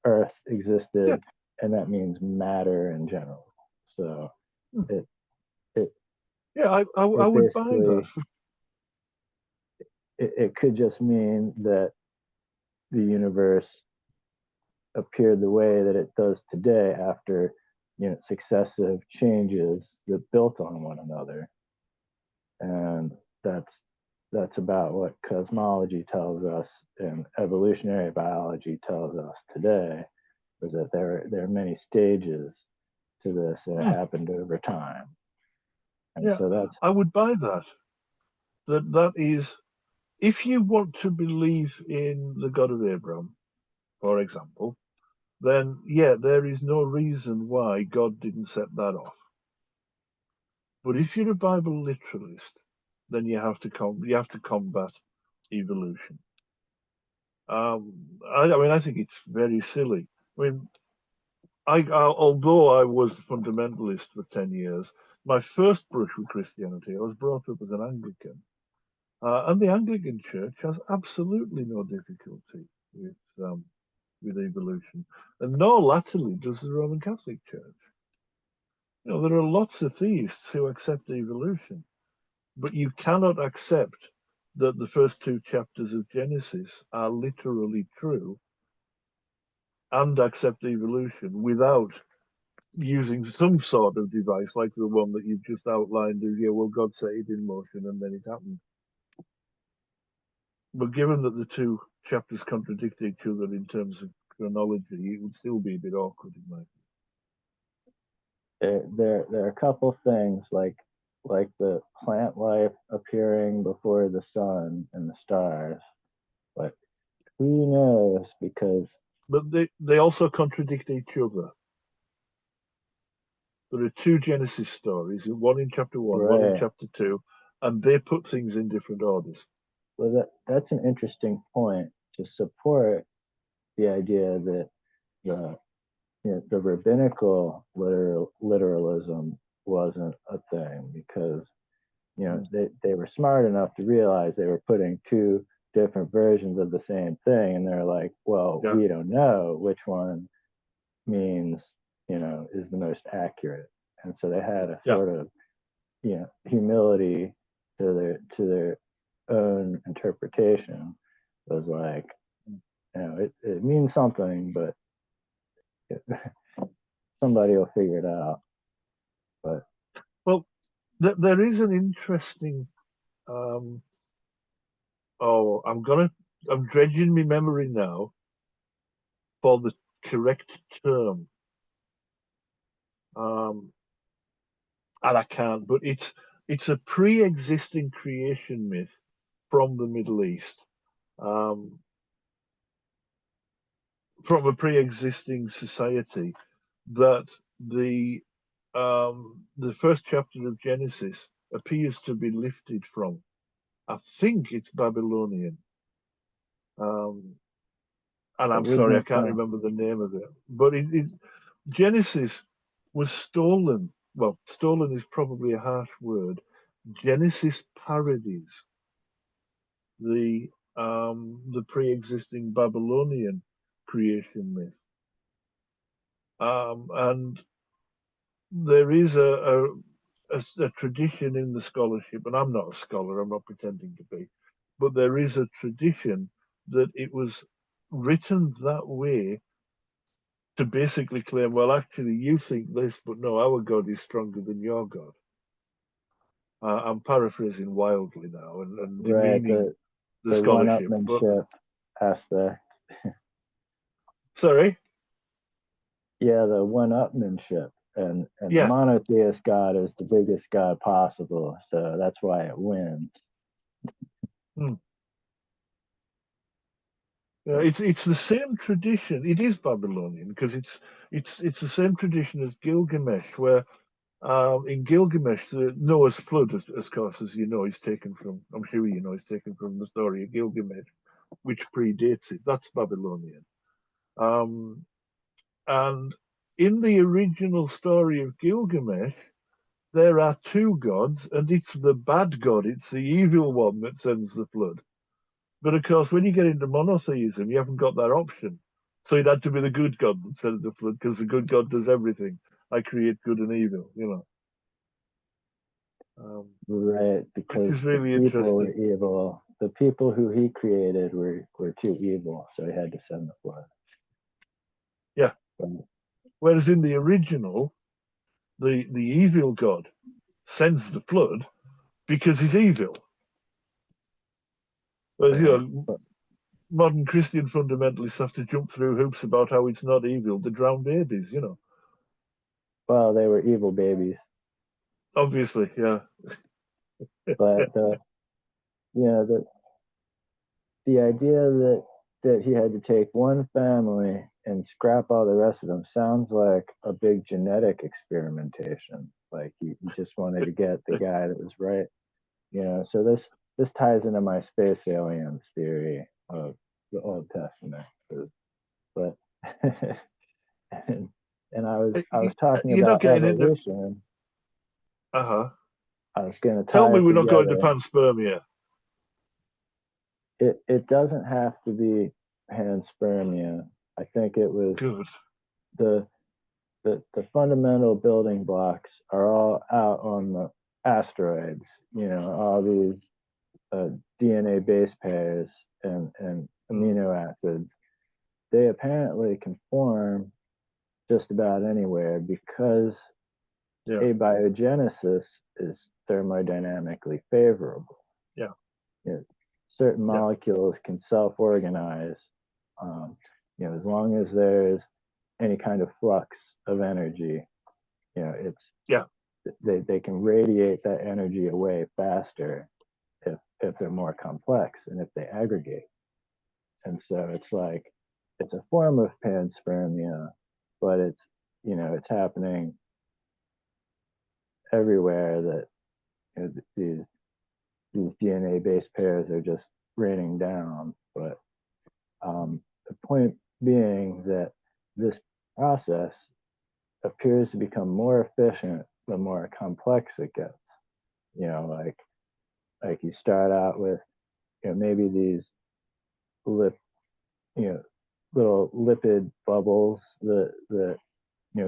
earth Yeah, existed, and that means matter in general. So it it yeah. I it would buy that. basically, it could just mean that the universe appeared the way that it does today after, successive changes that built on one another. And that's that's about what cosmology tells us and evolutionary biology tells us today, is that there are many stages to this that Hmm. happened over time. And Yeah, so that's I would buy that. That is, if you want to believe in the God of Abraham, for example, then yeah, there is no reason why God didn't set that off. But if you're a Bible literalist, then you have to combat evolution. I mean, I think it's very silly. I mean, although I was a fundamentalist for 10 years, my first brush with Christianity, I was brought up as an Anglican, and the Anglican Church has absolutely no difficulty with evolution, and nor latterly does the Roman Catholic Church. You know, there are lots of theists who accept evolution, but you cannot accept that the first two chapters of Genesis are literally true and accept evolution without using some sort of device like the one that you've just outlined of, yeah, well, God set it in motion and then it happened. But given that the two chapters contradict each other in terms of chronology, it would still be a bit awkward in my there are a couple things like the plant life appearing before the sun and the stars, but who knows? Because But they also contradict each other. There are two Genesis stories, one in chapter one, one in right, chapter two, and they put things in different orders. well that's an interesting point to support the idea that the the rabbinical literalism wasn't a thing because Mm. they were smart enough to realize they were putting two different versions of the same thing, and they're like, well, Yeah, we don't know which one means is the most accurate, and so they had a yeah. sort of humility to their own interpretation. It was like, it means something, but it, somebody will figure it out. But Well, there is an interesting. Um, oh, I'm dredging my memory now for the correct term, um, and I can't. But it's a pre-existing creation myth from the Middle East, um, from a pre-existing society that the the first chapter of Genesis appears to be lifted from. I think it's Babylonian. Um, and it I'm would sorry, I make can't sense. remember the name of it. But Genesis was stolen. Well, stolen is probably a harsh word. Genesis parodies the pre-existing Babylonian creation myth, and there is a tradition in the scholarship, and I'm not a scholar, I'm not pretending to be, but there is a tradition that it was written that way to basically claim, well, actually, you think this, but no, our God is stronger than your God. I'm paraphrasing wildly now and Right, demeaning the the scholarship, but one-upmanship aspect. sorry, Yeah, the one-upmanship, and the yeah, monotheist God is the biggest God possible, so that's why it wins. hmm. It's the same tradition. It is Babylonian because it's the same tradition as Gilgamesh, where in Gilgamesh, the Noah's flood, of course, as you know, is taken from. I'm sure you know, is taken from the story of Gilgamesh, which predates it. That's Babylonian. Um, and in the original story of Gilgamesh, there are two gods, and it's the bad god, it's the evil one that sends the flood. But of course, when you get into monotheism, you haven't got that option. So it had to be the good God that sends the flood because the good God does everything. I create good and evil, Right, which because is the really people were interesting. evil. The people who he created were too evil, so he had to send the flood. Yeah. But, Whereas in the original, the evil God sends the flood because he's evil. But right? But, modern Christian fundamentalists have to jump through hoops about how it's not evil to drown babies. well, they were evil babies, Obviously, yeah. but you know the idea that he had to take one family and scrap all the rest of them sounds like a big genetic experimentation. Like he just wanted to get the guy that was right. So this ties into my space aliens theory of the Old Testament. But and, and I was talking You're not about getting into. evolution. Uh-huh. I was going to Tell tie me it we're not going to together. panspermia. It doesn't have to be panspermia. I think it was Good. the the fundamental building blocks are all out on the asteroids. All these DNA base pairs and Mm, amino acids. They apparently can form just about anywhere because yeah, abiogenesis is thermodynamically favorable. yeah, You know, Certain yeah, molecules can self-organize, um, as long as there's any kind of flux of energy. It's yeah. they can radiate that energy away faster if they're more complex and if they aggregate. And so it's like it's a form of panspermia, but it's happening everywhere that these DNA base pairs are just raining down. But the point being that this process appears to become more efficient the more complex it gets. Like you start out with maybe these lip you know little lipid bubbles that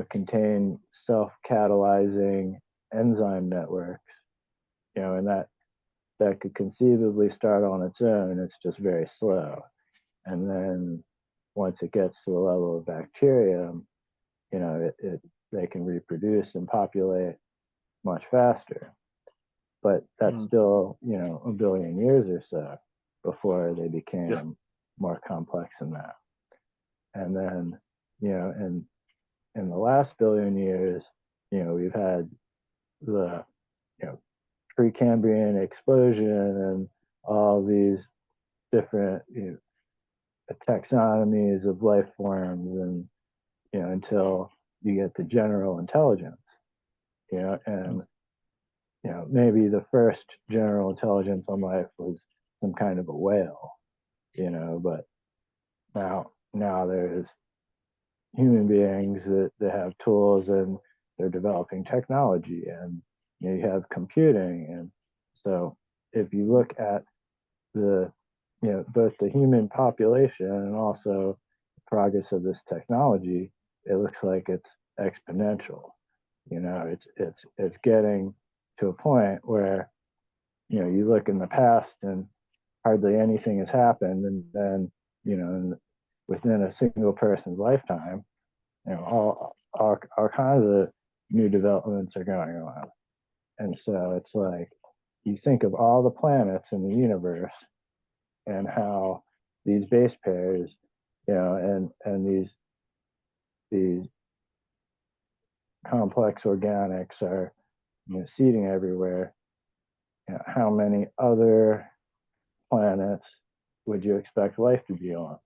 contain self-catalyzing enzyme networks, and that could conceivably start on its own. It's just very slow. And then once it gets to the level of bacterium, they can reproduce and populate much faster. But that's Mm, still, a billion years or so before they yeah, became more complex than that. And then, in the last billion years, we've had the, you know, Precambrian explosion and all these different taxonomies of life forms, and until you get to general intelligence, and mm, maybe the first general intelligence on life was some kind of a whale, but now there's human beings that have tools, and they're developing technology, and you have computing. And so if you mm, look at the both the human population and also the progress of this technology, it looks like it's exponential. It's getting to a point where you look in the past and hardly anything has happened, and then within a single person's lifetime, all kinds of new developments are going on. And so it's like you think of all the planets in the universe and how these base pairs, and these complex organics are seeding everywhere. How many other planets would you expect life to be on?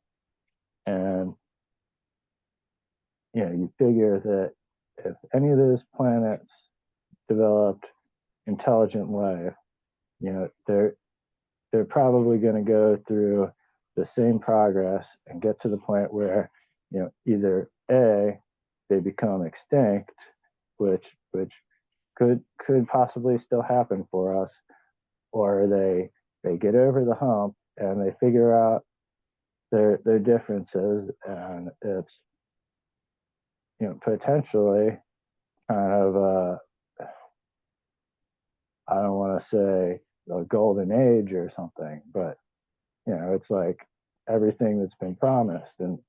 And you figure that if any of those planets developed intelligent life, they're probably going to go through the same progress and get to the point where either a they become extinct, which could possibly still happen for us, or they get over the hump and they figure out their differences, and it's potentially kind of I don't want to say a golden age or something, but it's like everything that's been promised, and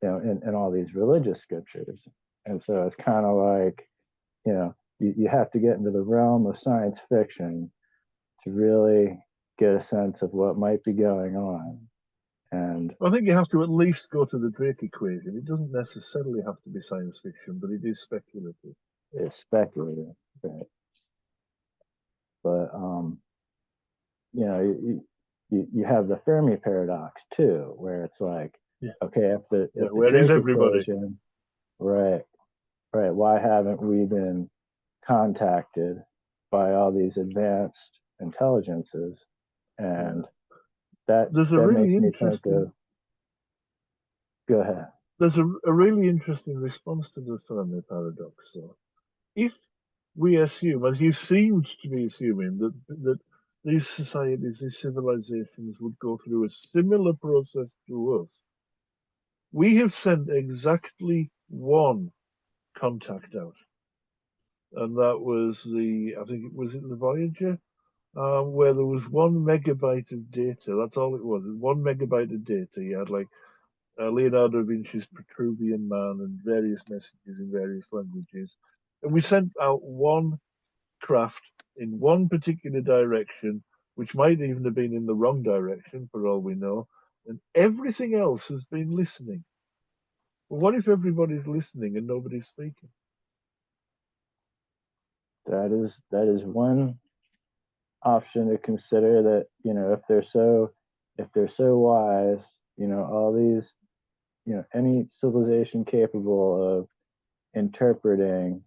in all these religious scriptures. And so it's kind of like you have to get into the realm of science fiction to really get a sense of what might be going on. And I think you have to at least go to the Drake equation. It doesn't necessarily have to be science fiction, but it is speculative. it's speculative, right? But you know, you have the Fermi paradox too, where it's like, Yeah. okay, if the Where is Drake everybody? equation, right, right, why haven't we been contacted by all these advanced intelligences? And There's a that really makes me think interesting of, go ahead. there's a really interesting response to the Fermi paradox. So, if we assume, as you seemed to be assuming, that these societies, these civilizations would go through a similar process to us, we have sent exactly one contact out, and that was I think it was the Voyager, where there was 1 megabyte of data. That's all it was. 1 megabyte of data. You had like Leonardo da Vinci's Petruvian Man and various messages in various languages. And we sent out one craft in one particular direction, which might even have been in the wrong direction for all we know. And everything else has been listening. Well, what if everybody's listening and nobody's speaking? That is one option to consider, that, you know, if they're so wise, you know, all these, you know, any civilization capable of interpreting,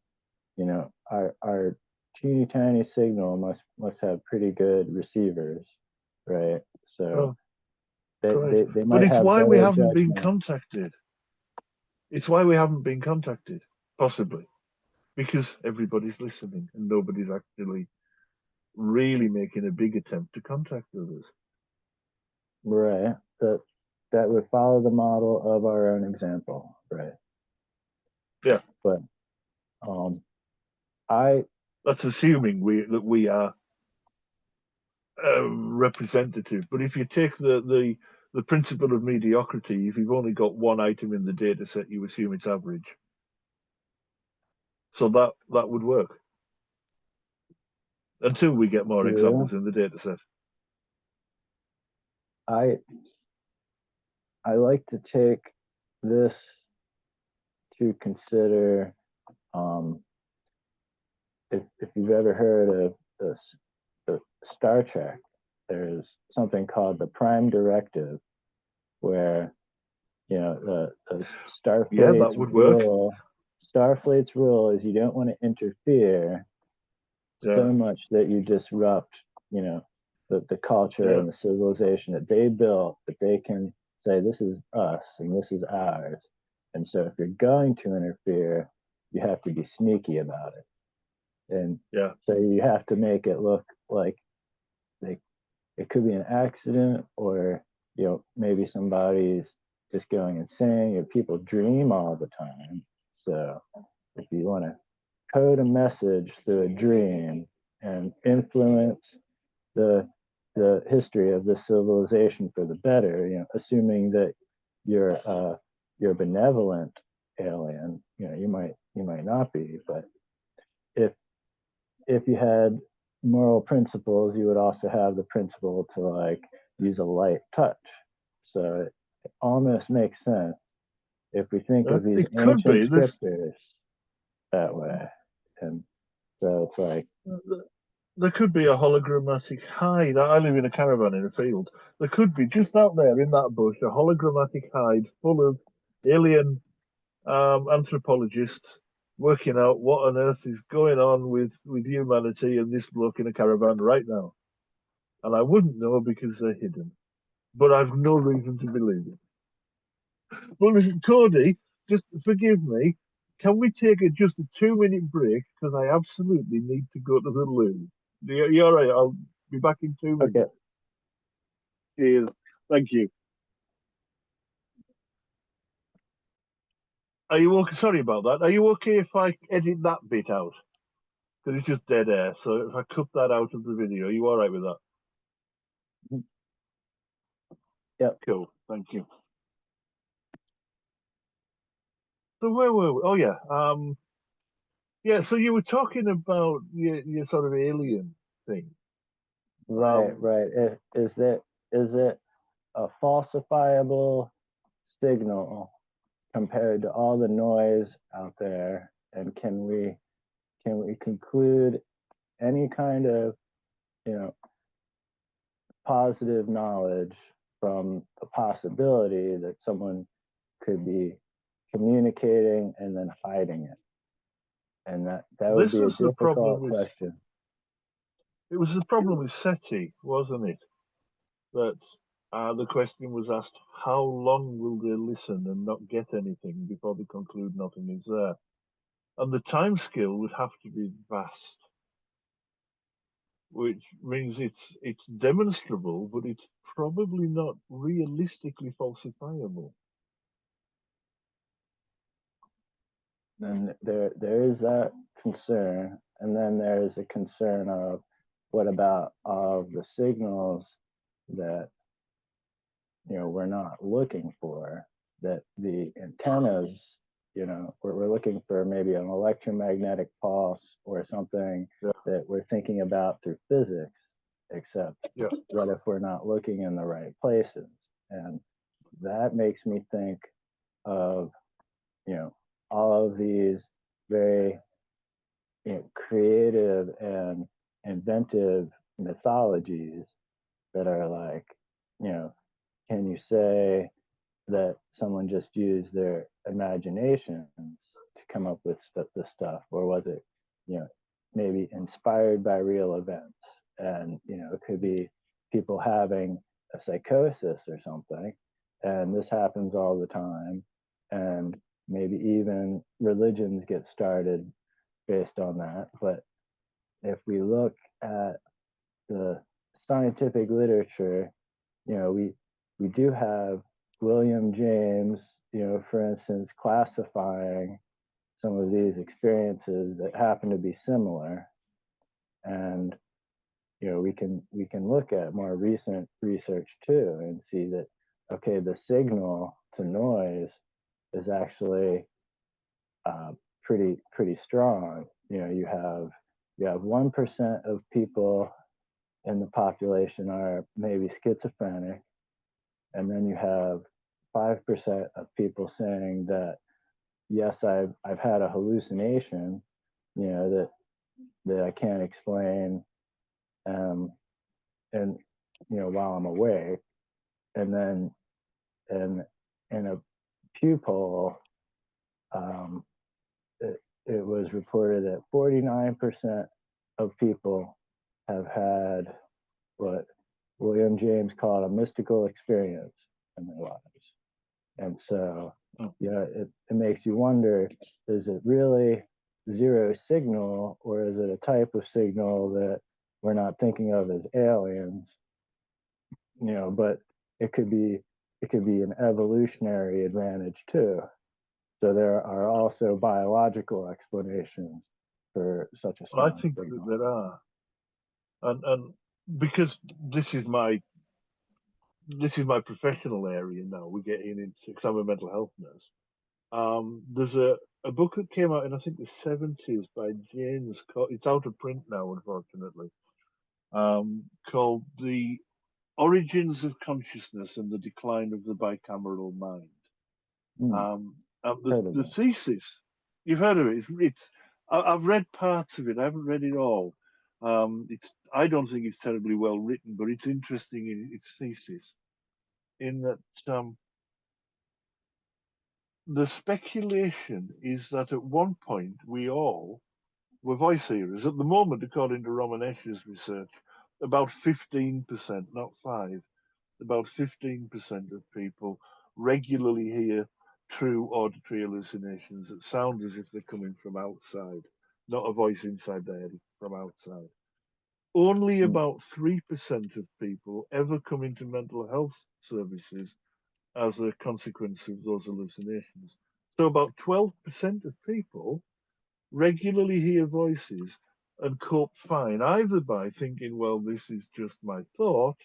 you know, our teeny tiny signal must have pretty good receivers, right? So Oh, correct. they But might it's have why we better haven't been judgment. contacted. It's why we haven't been contacted, possibly, because everybody's listening and nobody's actually really making a big attempt to contact others. Right. That would follow the model of our own example, right? Yeah, But um I that's assuming that we are representative. But if you take the principle of mediocrity, if you've only got one item in the data set, you assume it's average. So that would work until we get more yeah, examples in the data set. I I like to take this to consider, um if you've ever heard of this, the Star Trek, there's something called the Prime Directive, where, you know, the Yeah, that would work. Starfleet's rule is you don't want to interfere Yeah, so much that you disrupt, you know, the culture yeah, and the civilization that they built, that they can say this is us and this is ours. And so if you're going to interfere, you have to be sneaky about it. And yeah. so you have to make it look like they, it could be an accident, or, you know, maybe somebody's just going insane, or people dream all the time. So if you want to code a message through a dream and influence the history of this civilization for the better, you know, assuming that you're a benevolent alien, you know, you might not be, but if you had moral principles, you would also have the principle to like use a light touch. So it almost makes sense if we think of these It could ancient be. This scriptures that way. And so it's like, there could be a hologrammatic hide. I live in a caravan in a field. There could be just out there in that bush a hologrammatic hide full of alien anthropologists working out what on earth is going on with humanity and this bloke in a caravan right now. And I wouldn't know because they're hidden. But I've no reason to believe it. But listen, Cody, just forgive me. Can we take just a 2 minute break? Because I absolutely need to go to the loo. You all right? I'll be back in 2 minutes. okay, Cheers. Thank you. Are you okay? Sorry about that. Are you okay if I edit that bit out? Because it's just dead air. So if I cut that out of the video, are you all right with that? yep. Cool. Thank you. So where were we? Oh yeah. Yeah. So you were talking about your sort of alien thing. Right, right. Is it a falsifiable signal compared to all the noise out there? And can we conclude any kind of, you know, positive knowledge from the possibility that someone could be communicating and then hiding it? And that would This be a was the problem difficult with question. it was the problem with SETI, wasn't it? That the question was asked, how long will they listen and not get anything before they conclude nothing is there? And the time scale would have to be vast, which means it's demonstrable, but it's probably not realistically falsifiable. And there is that concern, and then there's a concern of what about all of the signals that, you know, we're not looking for, that the antennas, you know, we're looking for maybe an electromagnetic pulse or something Yeah, that we're thinking about through physics, except yeah. what if we're not looking in the right places? And that makes me think of, you know, all of these very, you know, creative and inventive mythologies that are like, you know, can you say that someone just used their imaginations to come up with this stuff, or was it, you know, maybe inspired by real events? And you know, it could be people having a psychosis or something, and this happens all the time. And maybe even religions get started based on that. But if we look at the scientific literature, you know, we do have William James, you know, for instance, classifying some of these experiences that happen to be similar. And you know, we can look at more recent research too and see that, okay, the signal to noise is actually uh, pretty strong. You know, you have 1% of people in the population are maybe schizophrenic, and then you have 5% of people saying that, yes, I've had a hallucination, you know, that I can't explain, um, and you know, while I'm awake. And then in a Pew poll, um, it was reported that 49% of people have had what William James called a mystical experience in their lives. And so, you know, it makes you wonder, is it really zero signal, or is it a type of signal that we're not thinking of as aliens? You know, but it could be an evolutionary advantage too. So there are also biological explanations for such a I strong think that signal. there are, and because this is my professional area now. We're getting into, because I'm a mental health nurse. There's a book that came out in I think the 70s by James. It's out of print now, unfortunately. Called "The Origins of Consciousness and the Decline of the Bicameral Mind." Hmm, And heard of the that. thesis, you've heard of it. I've read parts of it. I haven't read it all. I don't think it's terribly well written, but it's interesting in its thesis. In that the speculation is that at one point we all were voice hearers. At the moment, according to Romanesh's research, about 15%, not 5, about 15% of people regularly hear true auditory hallucinations that sound as if they're coming from outside, not a voice inside their head, from outside. Only Hmm, about 3% of people ever come into mental health services as a consequence of those hallucinations. So about 12% of people regularly hear voices and cope fine, either by thinking, well, this is just my thought,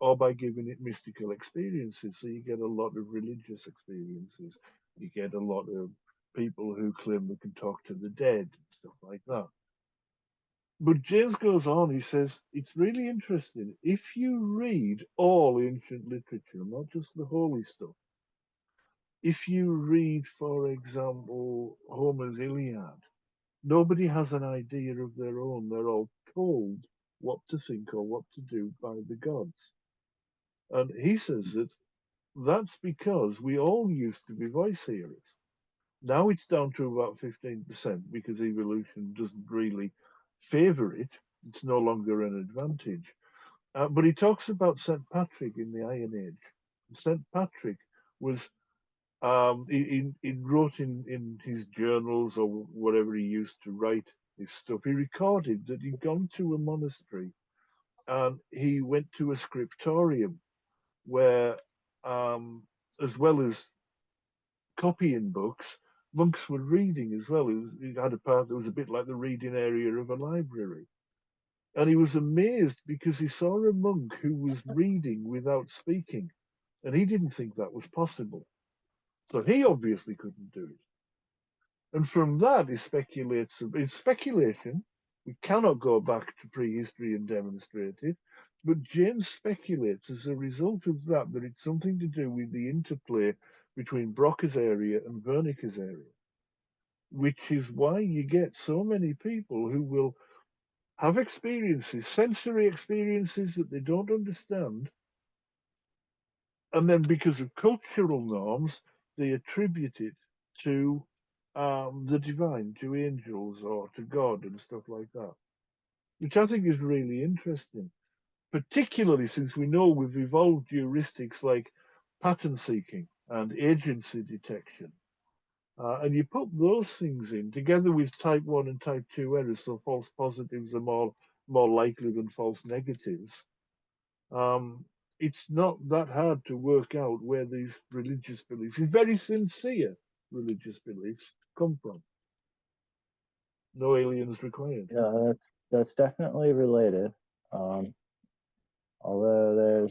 or by giving it mystical experiences. So you get a lot of religious experiences. You get a lot of people who claim they can talk to the dead and stuff like that. But James goes on, he says, it's really interesting. If you read all ancient literature, not just the holy stuff, if you read, for example, Homer's Iliad, nobody has an idea of their own. They're all told what to think or what to do by the gods. And he says that that's because we all used to be voice hearers. Now it's down to about 15% because evolution doesn't really favor it. It's no longer an advantage. But he talks about St. Patrick in the Iron Age. St. Patrick was, he wrote in his journals or whatever he used to write his stuff, he recorded that he'd gone to a monastery and he went to a scriptorium where, as well as copying books, monks were reading as well. It had a part that was a bit like the reading area of a library. And he was amazed because he saw a monk who was reading without speaking. And he didn't think that was possible. So he obviously couldn't do it. And from that, he speculates. It's speculation. We cannot go back to prehistory and demonstrate it. But James speculates as a result of that that it's something to do with the interplay between Broca's area and Wernicke's area, which is why you get so many people who will have experiences, sensory experiences that they don't understand, and then because of cultural norms, they attribute it to the divine, to angels or to God and stuff like that, which I think is really interesting, particularly since we know we've evolved heuristics like pattern seeking and agency detection. And you put those things in together with type 1 and type 2 errors, so false positives are more likely than false negatives. Um, it's not that hard to work out where these religious beliefs, these very sincere religious beliefs, come from. No aliens required. Yeah, that's definitely related. Um, although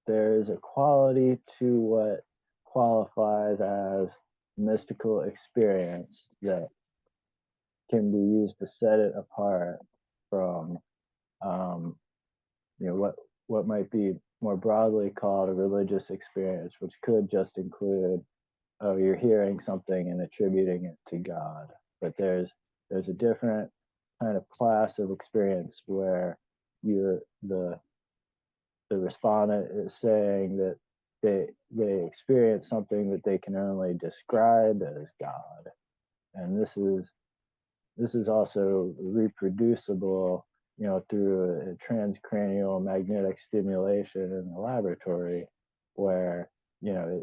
there's a quality to what qualifies as mystical experience that can be used to set it apart from um, what might be more broadly called a religious experience, which could just include, oh, you're hearing something and attributing it to God. But there's a different kind of class of experience where you're the respondent is saying that they experience something that they can only describe as God, and this is also reproducible, through a transcranial magnetic stimulation in the laboratory, where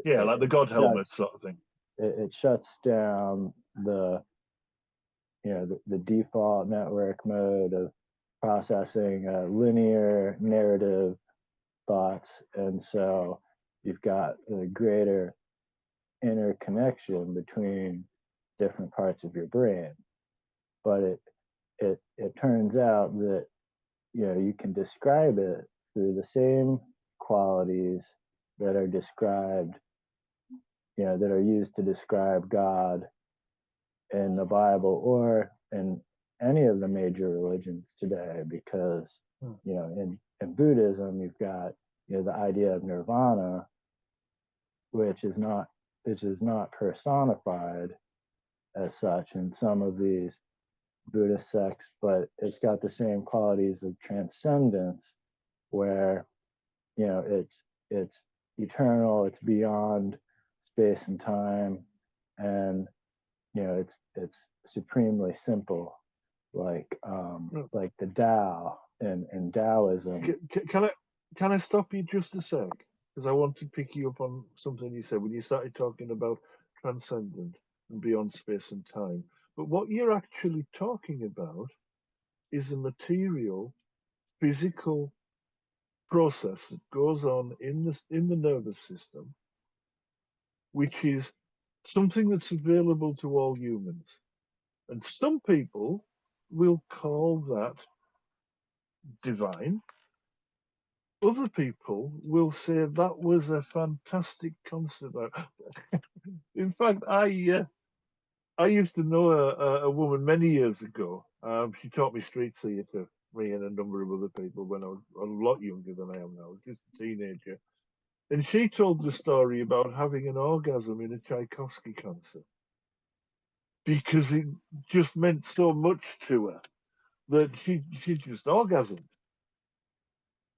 Yeah, like the God helmet sort of thing. It shuts down the default network mode of processing linear narrative thoughts, and so you've got a greater interconnection between different parts of your brain. But it turns out that you can describe it through the same qualities that are described, that are used to describe God in the Bible or in any of the major religions today, because in Buddhism you've got the idea of nirvana, which is not personified as such in some of these Buddhist sects, but it's got the same qualities of transcendence, where it's eternal, it's beyond space and time, and it's supremely simple, like the Tao in Taoism. Can I stop you just a sec? Because I want to pick you up on something you said when you started talking about transcendent and beyond space and time. But what you're actually talking about is a material, physical process that goes on in the nervous system, which is something that's available to all humans. And some people will call that divine. Other people will say that was a fantastic concept. In fact, I used to know a woman many years ago. She taught me street theatre, me and a number of other people when I was a lot younger than I am now. I was just a teenager. And she told the story about having an orgasm in a Tchaikovsky concert because it just meant so much to her that she just orgasmed.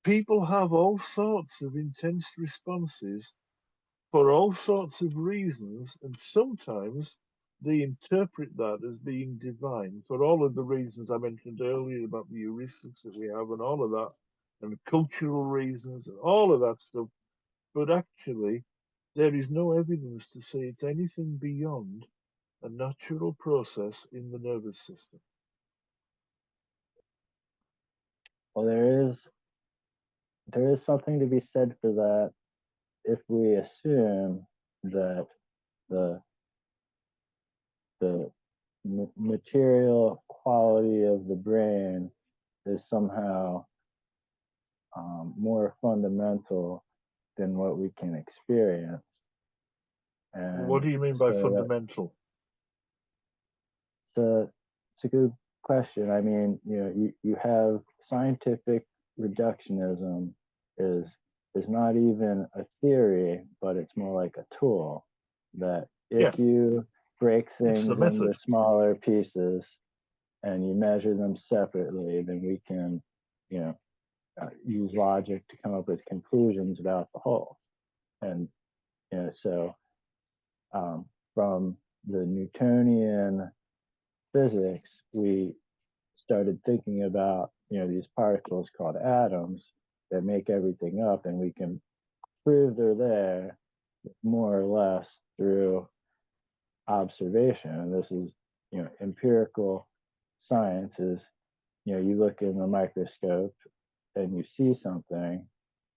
People have all sorts of intense responses for all sorts of reasons, and sometimes they interpret that as being divine for all of the reasons I mentioned earlier about the heuristics that we have and all of that, and cultural reasons and all of that stuff. But actually, there is no evidence to say it's anything beyond a natural process in the nervous system. Well, there is something to be said for that if we assume that the the material quality of the brain is somehow more fundamental than what we can experience. What And do you mean by so fundamental? it's a good question. I mean, you have scientific reductionism is not even a theory, but it's more like a tool that Yeah, if you break it's the things method. into smaller pieces and you measure them separately, then we can, you know, use logic to come up with conclusions about the whole. And so from the Newtonian physics, we started thinking about these particles called atoms that make everything up, and we can prove they're there more or less through observation. And this is empirical science. Is you look in the microscope and you see something,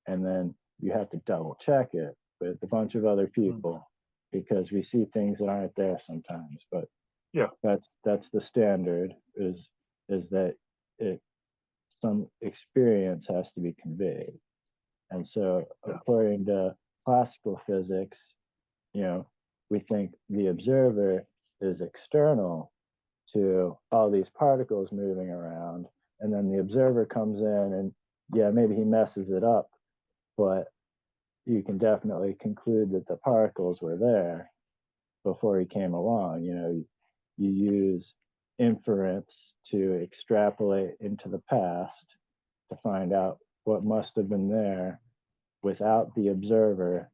and then you have to double check it with a bunch of other people because we see things that aren't there sometimes. But Yeah, that's the standard, is that it some experience has to be conveyed. And so yeah. according to classical physics, we think the observer is external to all these particles moving around, and then the observer comes in and maybe he messes it up, but you can definitely conclude that the particles were there before he came along. You use inference to extrapolate into the past to find out what must have been there without the observer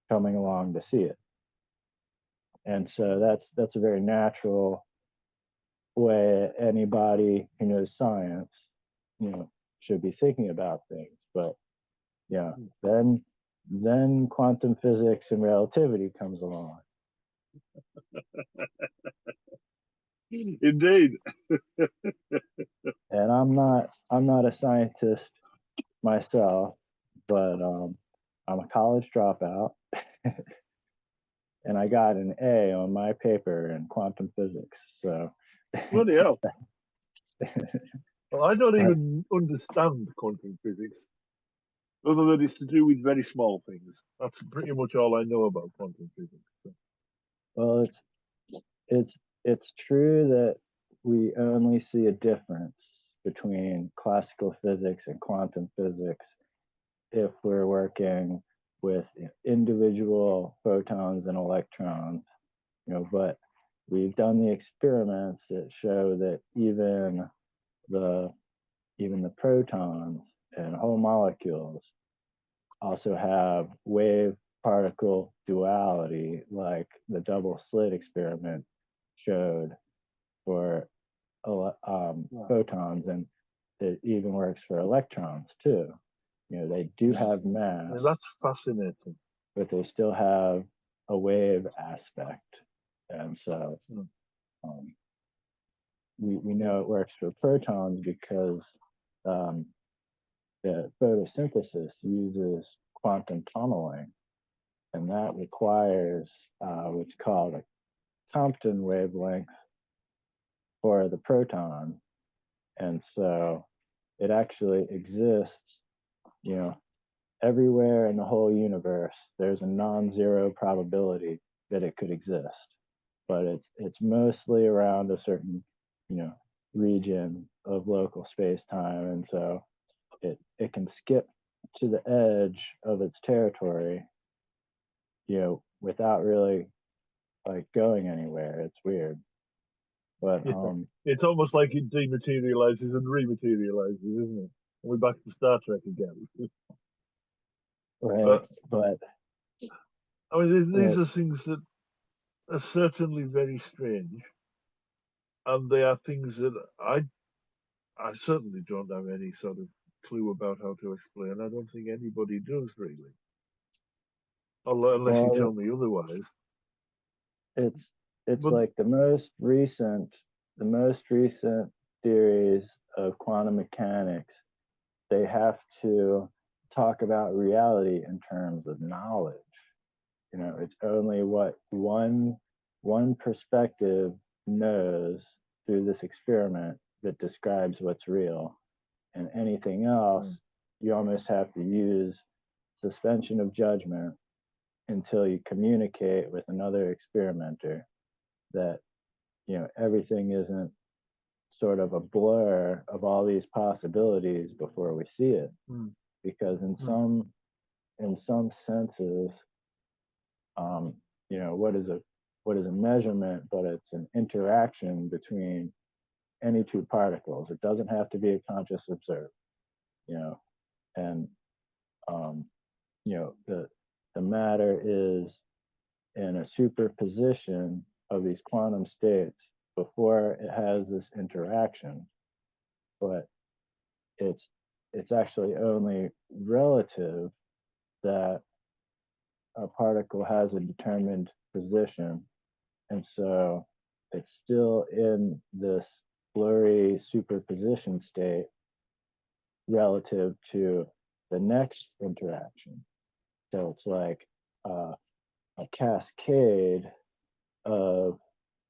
coming along to see it. And so that's a very natural way anybody who knows science, should be thinking about things. But then quantum physics and relativity comes along. Indeed. And I'm not a scientist myself, but I'm a college dropout, and I got an A on my paper in quantum physics. So, Bloody hell. Well, I don't I, even understand quantum physics, other than it's to do with very small things. That's pretty much all I know about quantum physics. So. well, it's it's true that we only see a difference between classical physics and quantum physics if we're working with individual photons and electrons, but we've done the experiments that show that the even the protons and whole molecules also have wave particle duality, like the double slit experiment showed for photons, and it even works for electrons too. They do have mass, Yeah, that's fascinating. but they still have a wave aspect. And so um, we know it works for protons because um, the photosynthesis uses quantum tunneling, and that requires what's called a Compton wavelength for the proton. And so it actually exists, everywhere in the whole universe. There's a non-zero probability that it could exist. but it's mostly around a certain, region of local space-time, and so it can skip to the edge of its territory, without really like going anywhere. It's weird. But It's almost like it dematerializes and rematerializes, isn't it? We're back to Star Trek again. right, but I mean, these are things that are certainly very strange, and they are things that I certainly don't have any sort of clue about how to explain. I don't think anybody does really, unless you tell well, me otherwise. it's it's But like the most recent theories of quantum mechanics, they have to talk about reality in terms of knowledge. It's only what one perspective knows through this experiment that describes what's real, and anything else you almost have to use suspension of judgment until you communicate with another experimenter that everything isn't sort of a blur of all these possibilities before we see it, because in some senses, what is a measurement, but it's an interaction between any two particles. It doesn't have to be a conscious observer, and the matter is in a superposition of these quantum states before it has this interaction, but it's actually only relative that a particle has a determined position, and so it's still in this blurry superposition state relative to the next interaction. So it's like a cascade of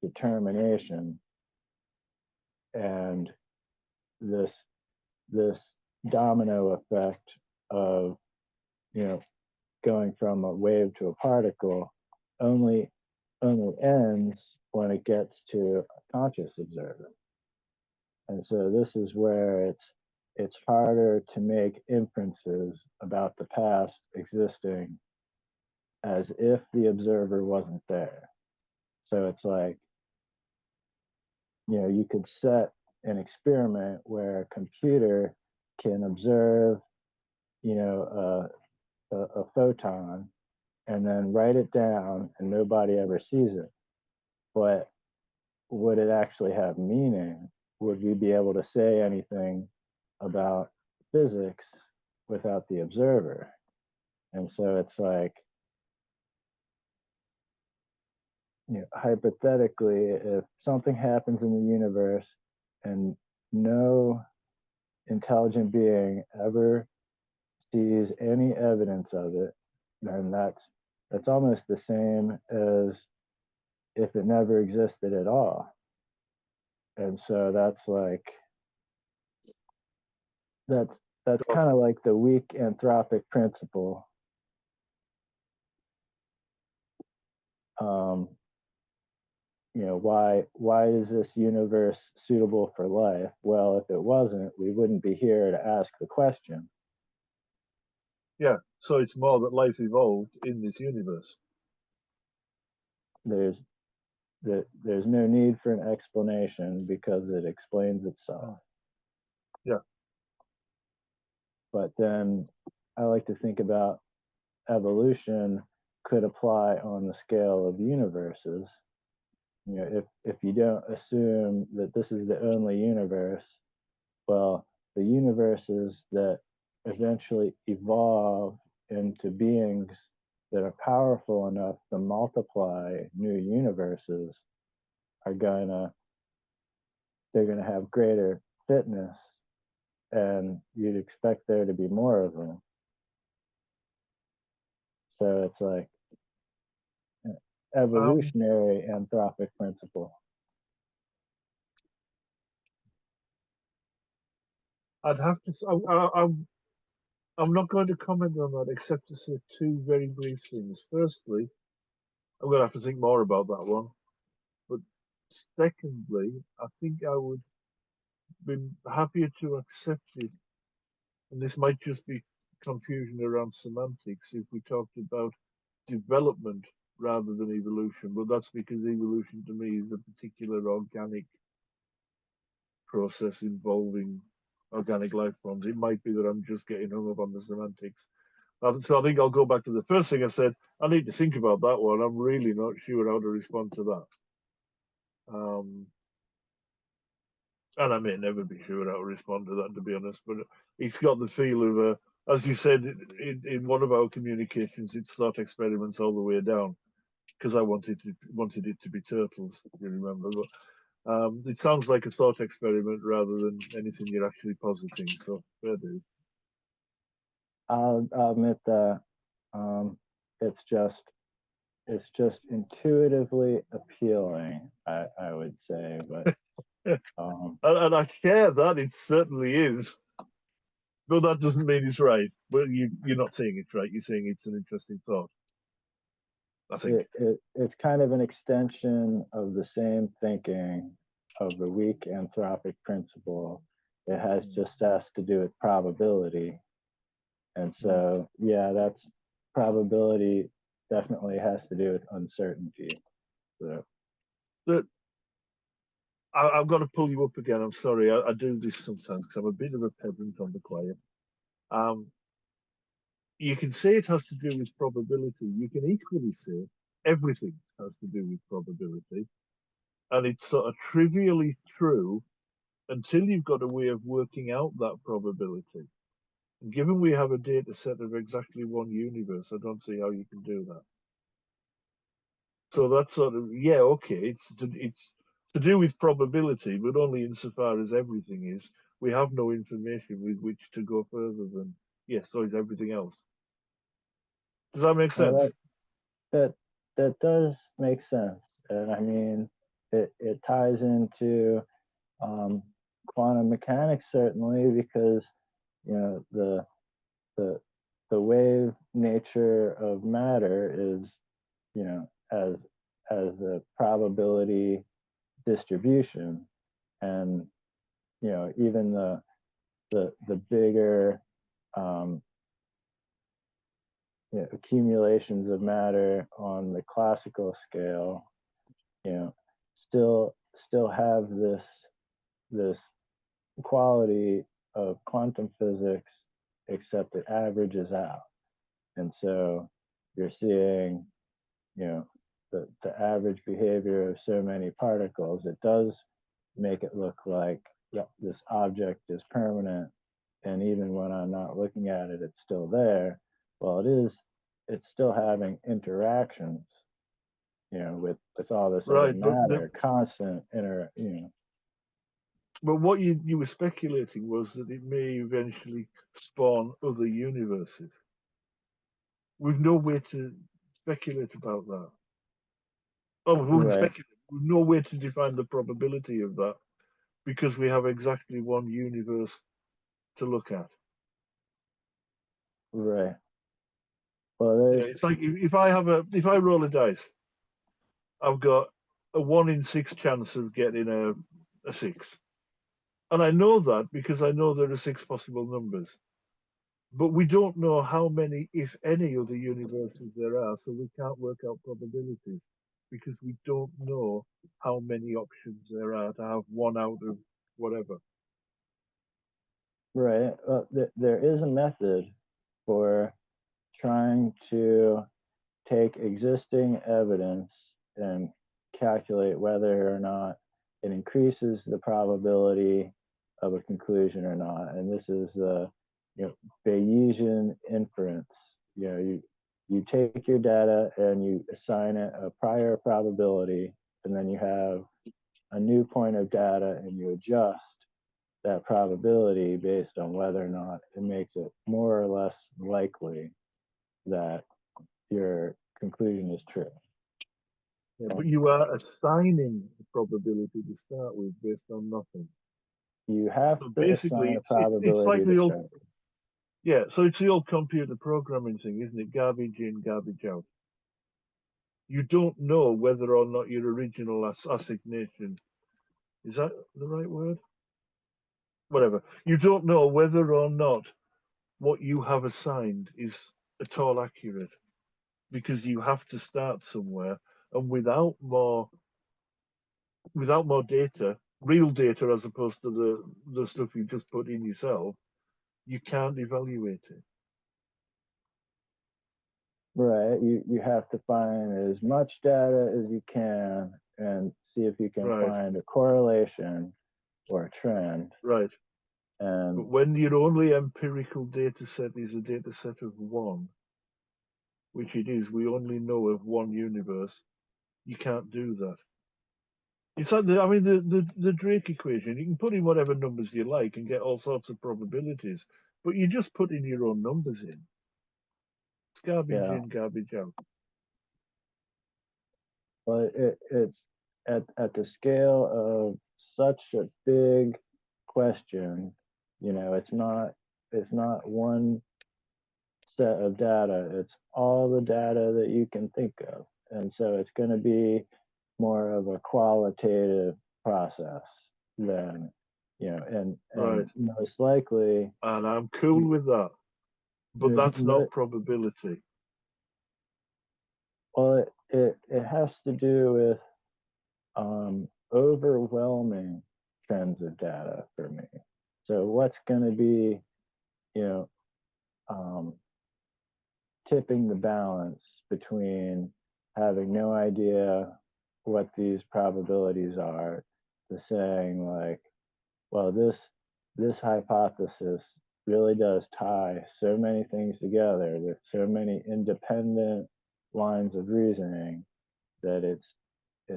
determination, and this domino effect of going from a wave to a particle only ends when it gets to a conscious observer. And so this is where it's harder to make inferences about the past existing as if the observer wasn't there. So it's like, you could set an experiment where a computer can observe, a photon and then write it down and nobody ever sees it. But would it actually have meaning? Would we be able to say anything about physics without the observer? And so it's like, hypothetically, if something happens in the universe and no intelligent being ever sees any evidence of it, then that's almost the same as if it never existed at all. And so that's kind of like the weak anthropic principle. Why is this universe suitable for life? Well, if it wasn't, we wouldn't be here to ask the question. Yeah, so it's more that life evolved in this universe. There's no need for an explanation because it explains itself. Yeah. But then I like to think about evolution could apply on the scale of universes. If you don't assume that this is the only universe, well, the universes that eventually evolve into beings that are powerful enough to multiply new universes they're gonna have greater fitness, and you'd expect there to be more of them. So it's like evolutionary anthropic principle. I'd have to. I'm not going to comment on that except to say two very brief things. Firstly, I'm going to have to think more about that one. Secondly, I think I would be happier to accept it, and this might just be confusion around semantics, if we talked about development rather than evolution, but that's because evolution to me is a particular organic process involving organic life forms. It might be that I'm just getting hung up on the semantics. So I think I'll go back to the first thing I said. I need to think about that one. I'm really not sure how to respond to that. And I may never be sure how to respond to that, to be honest, but it's got the feel of, as you said in one of our communications, it's thought experiments all the way down, because I wanted it to be turtles, if you remember. But it sounds like a thought experiment rather than anything you're actually positing. So fair dude. I'll admit that it's just intuitively appealing, I would say, but and I share that, it certainly is. But that doesn't mean it's right. But you're not saying it's right. You're saying it's an interesting thought. I think it's kind of an extension of the same thinking of the weak anthropic principle. It has to do with probability. And so, yeah, that's probability definitely has to do with uncertainty. So. I've got to pull you up again. I'm sorry. I do this sometimes because I'm a bit of a pedant on the quiet. You can say it has to do with probability. You can equally say everything has to do with probability. And it's sort of trivially true until you've got a way of working out that probability. And given we have a data set of exactly one universe, I don't see how you can do that. So that's sort of, yeah, okay, it's to do with probability, but only insofar as everything is. We have no information with which to go further than, yes, so is everything else. Does that make sense? That does make sense. And I mean, it ties into quantum mechanics, certainly, because, you know, the wave nature of matter is, you know, as a probability distribution, and, you know, even the bigger you know, accumulations of matter on the classical scale, you know, still have this quality of quantum physics, except it averages out. And so you're seeing, you know, the average behavior of so many particles. It does make it look like, yeah, this object is permanent, and even when I'm not looking at it, it's still there. Well, it's still having interactions, you know, with all this other Right, matter, constant you know. but what you were speculating was that it may eventually spawn other universes. We've no way to speculate about that. Oh, we wouldn't Right, speculate. We've no way to define the probability of that because we have exactly one universe to look at. right. Well, Yeah, it's like if I roll a dice, I've got a 1 in 6 chance of getting a 6. And I know that because I know there are 6 possible numbers. But we don't know how many, if any, other universes there are, so we can't work out probabilities because we don't know how many options there are to have one out of whatever. right. Well, there is a method for trying to take existing evidence and calculate whether or not it increases the probability of a conclusion or not. And this is the, you know, Bayesian inference. You know, you take your data and you assign it a prior probability, and then you have a new point of data and you adjust that probability based on whether or not it makes it more or less likely that your conclusion is true. Yeah, but you are assigning a probability to start with based on nothing. You have So to basically, assign a it's like probability the to old, start. yeah, so it's the old computer programming thing, isn't it? Garbage in, garbage out. you don't know whether or not your original assignation, is that the right word? Whatever. You don't know whether or not what you have assigned is at all accurate, because you have to start somewhere, and without more data, real data as opposed to the stuff you just put in yourself, you can't evaluate it. Right. You have to find as much data as you can and see if you can Right. find a correlation or a trend. Right. And But when your only empirical data set is a data set of one, which it is, we only know of one universe, you can't do that. It's like the Drake equation. You can put in whatever numbers you like and get all sorts of probabilities, but you just put in your own numbers in. It's garbage yeah, in, garbage out. but it's at the scale of such a big question, it's not one set of data, it's all the data that you can think of. And so it's going to be more of a qualitative process than, and Right. most likely, And I'm cool with that. But that's not probability. well, it has to do with overwhelming trends of data for me. So what's going to be, you know, um, tipping the balance between having no idea what these probabilities are to saying like, well, this hypothesis really does tie so many things together with so many independent lines of reasoning that it's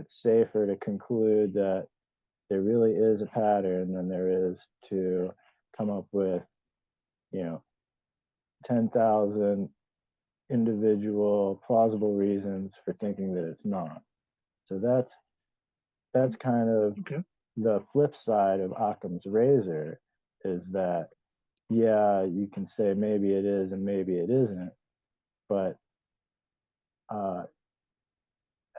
safer to conclude that there really is a pattern than there is to come up with, 10,000 individual plausible reasons for thinking that it's not. So that's kind of the flip side of Occam's razor, is that yeah, you can say maybe it is and maybe it isn't, but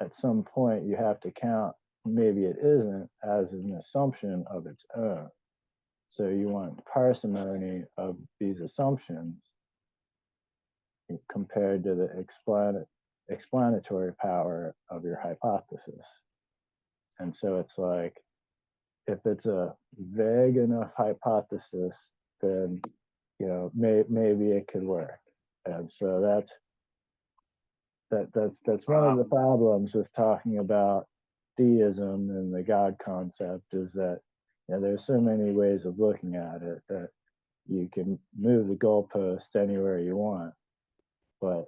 at some point you have to count maybe it isn't as an assumption of its own. So you want parsimony of these assumptions compared to the explanatory power of your hypothesis. And so it's like, if it's a vague enough hypothesis, then maybe it could work. And so that's one of the problems with talking about theism and the God concept, is that there's so many ways of looking at it that you can move the goalpost anywhere you want, but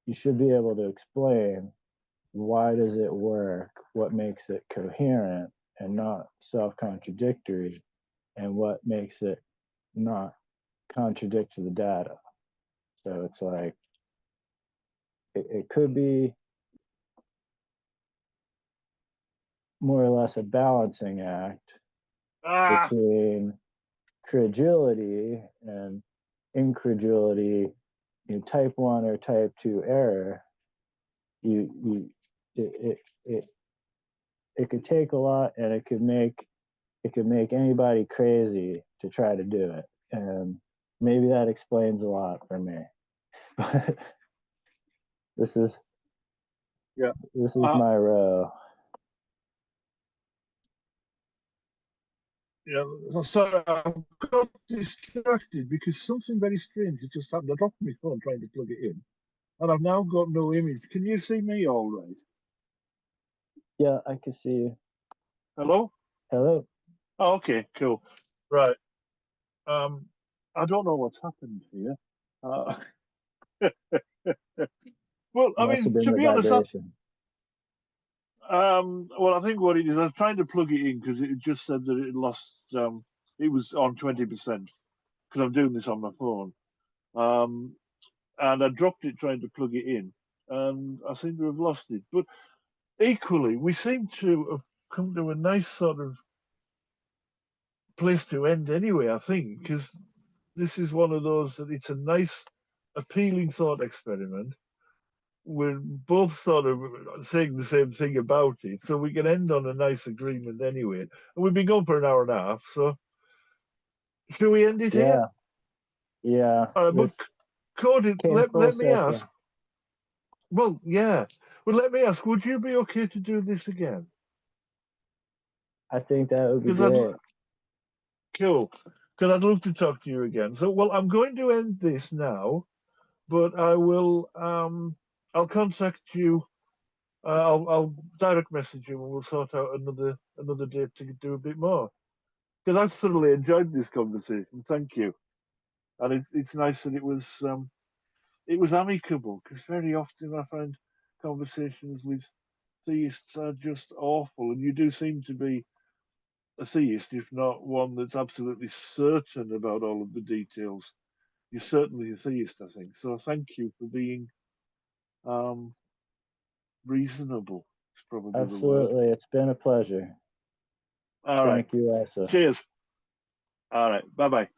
you should be able to explain why does it work, what makes it coherent and not self-contradictory, and what makes it not contradict to the data. So it's like it could be more or less a balancing act between credulity and incredulity, type 1 or type 2 error. It could take a lot, and it could make anybody crazy to try to do it, and maybe that explains a lot for me. But this is my row. Yeah, sorry, I got distracted because something very strange has just happened. I dropped my phone trying to plug it in, and I've now got no image. Can you see me all right? Yeah, I can see you. Hello? Hello. Oh, okay, cool. Right. I don't know what's happened here. Well, I Must have mean, been to the be honest, vibration. well, I think what it is, I was trying to plug it in because it just said that it lost. It was on 20% because I'm doing this on my phone. And I dropped it trying to plug it in, and I seem to have lost it. But equally, we seem to have come to a nice sort of place to end anyway, I think, because this is one of those that it's a nice, appealing thought experiment. we're both sort of saying the same thing about it, so we can end on a nice agreement anyway. And we've been going for an hour and a half, so should we end it here? Yeah, yeah. But This Cody, came full let me ask. circle. Well, yeah. Well, let me ask. Would you be okay to do this again? I think that would be Because I'd great. cool. Because I'd love to talk to you again. So, well, I'm going to end this now, but I will. I'll contact you. I'll direct message you, and we'll sort out another date to do a bit more. Because I've thoroughly enjoyed this conversation. Thank you, and it's nice that it was amicable. Because very often I find conversations with theists are just awful, and you do seem to be a theist, if not one that's absolutely certain about all of the details. You're certainly a theist, I think. So thank you for being um, reasonable. Is probably the word. Absolutely. It's been a pleasure. All right. Thank you, also. Cheers. All right. Bye bye.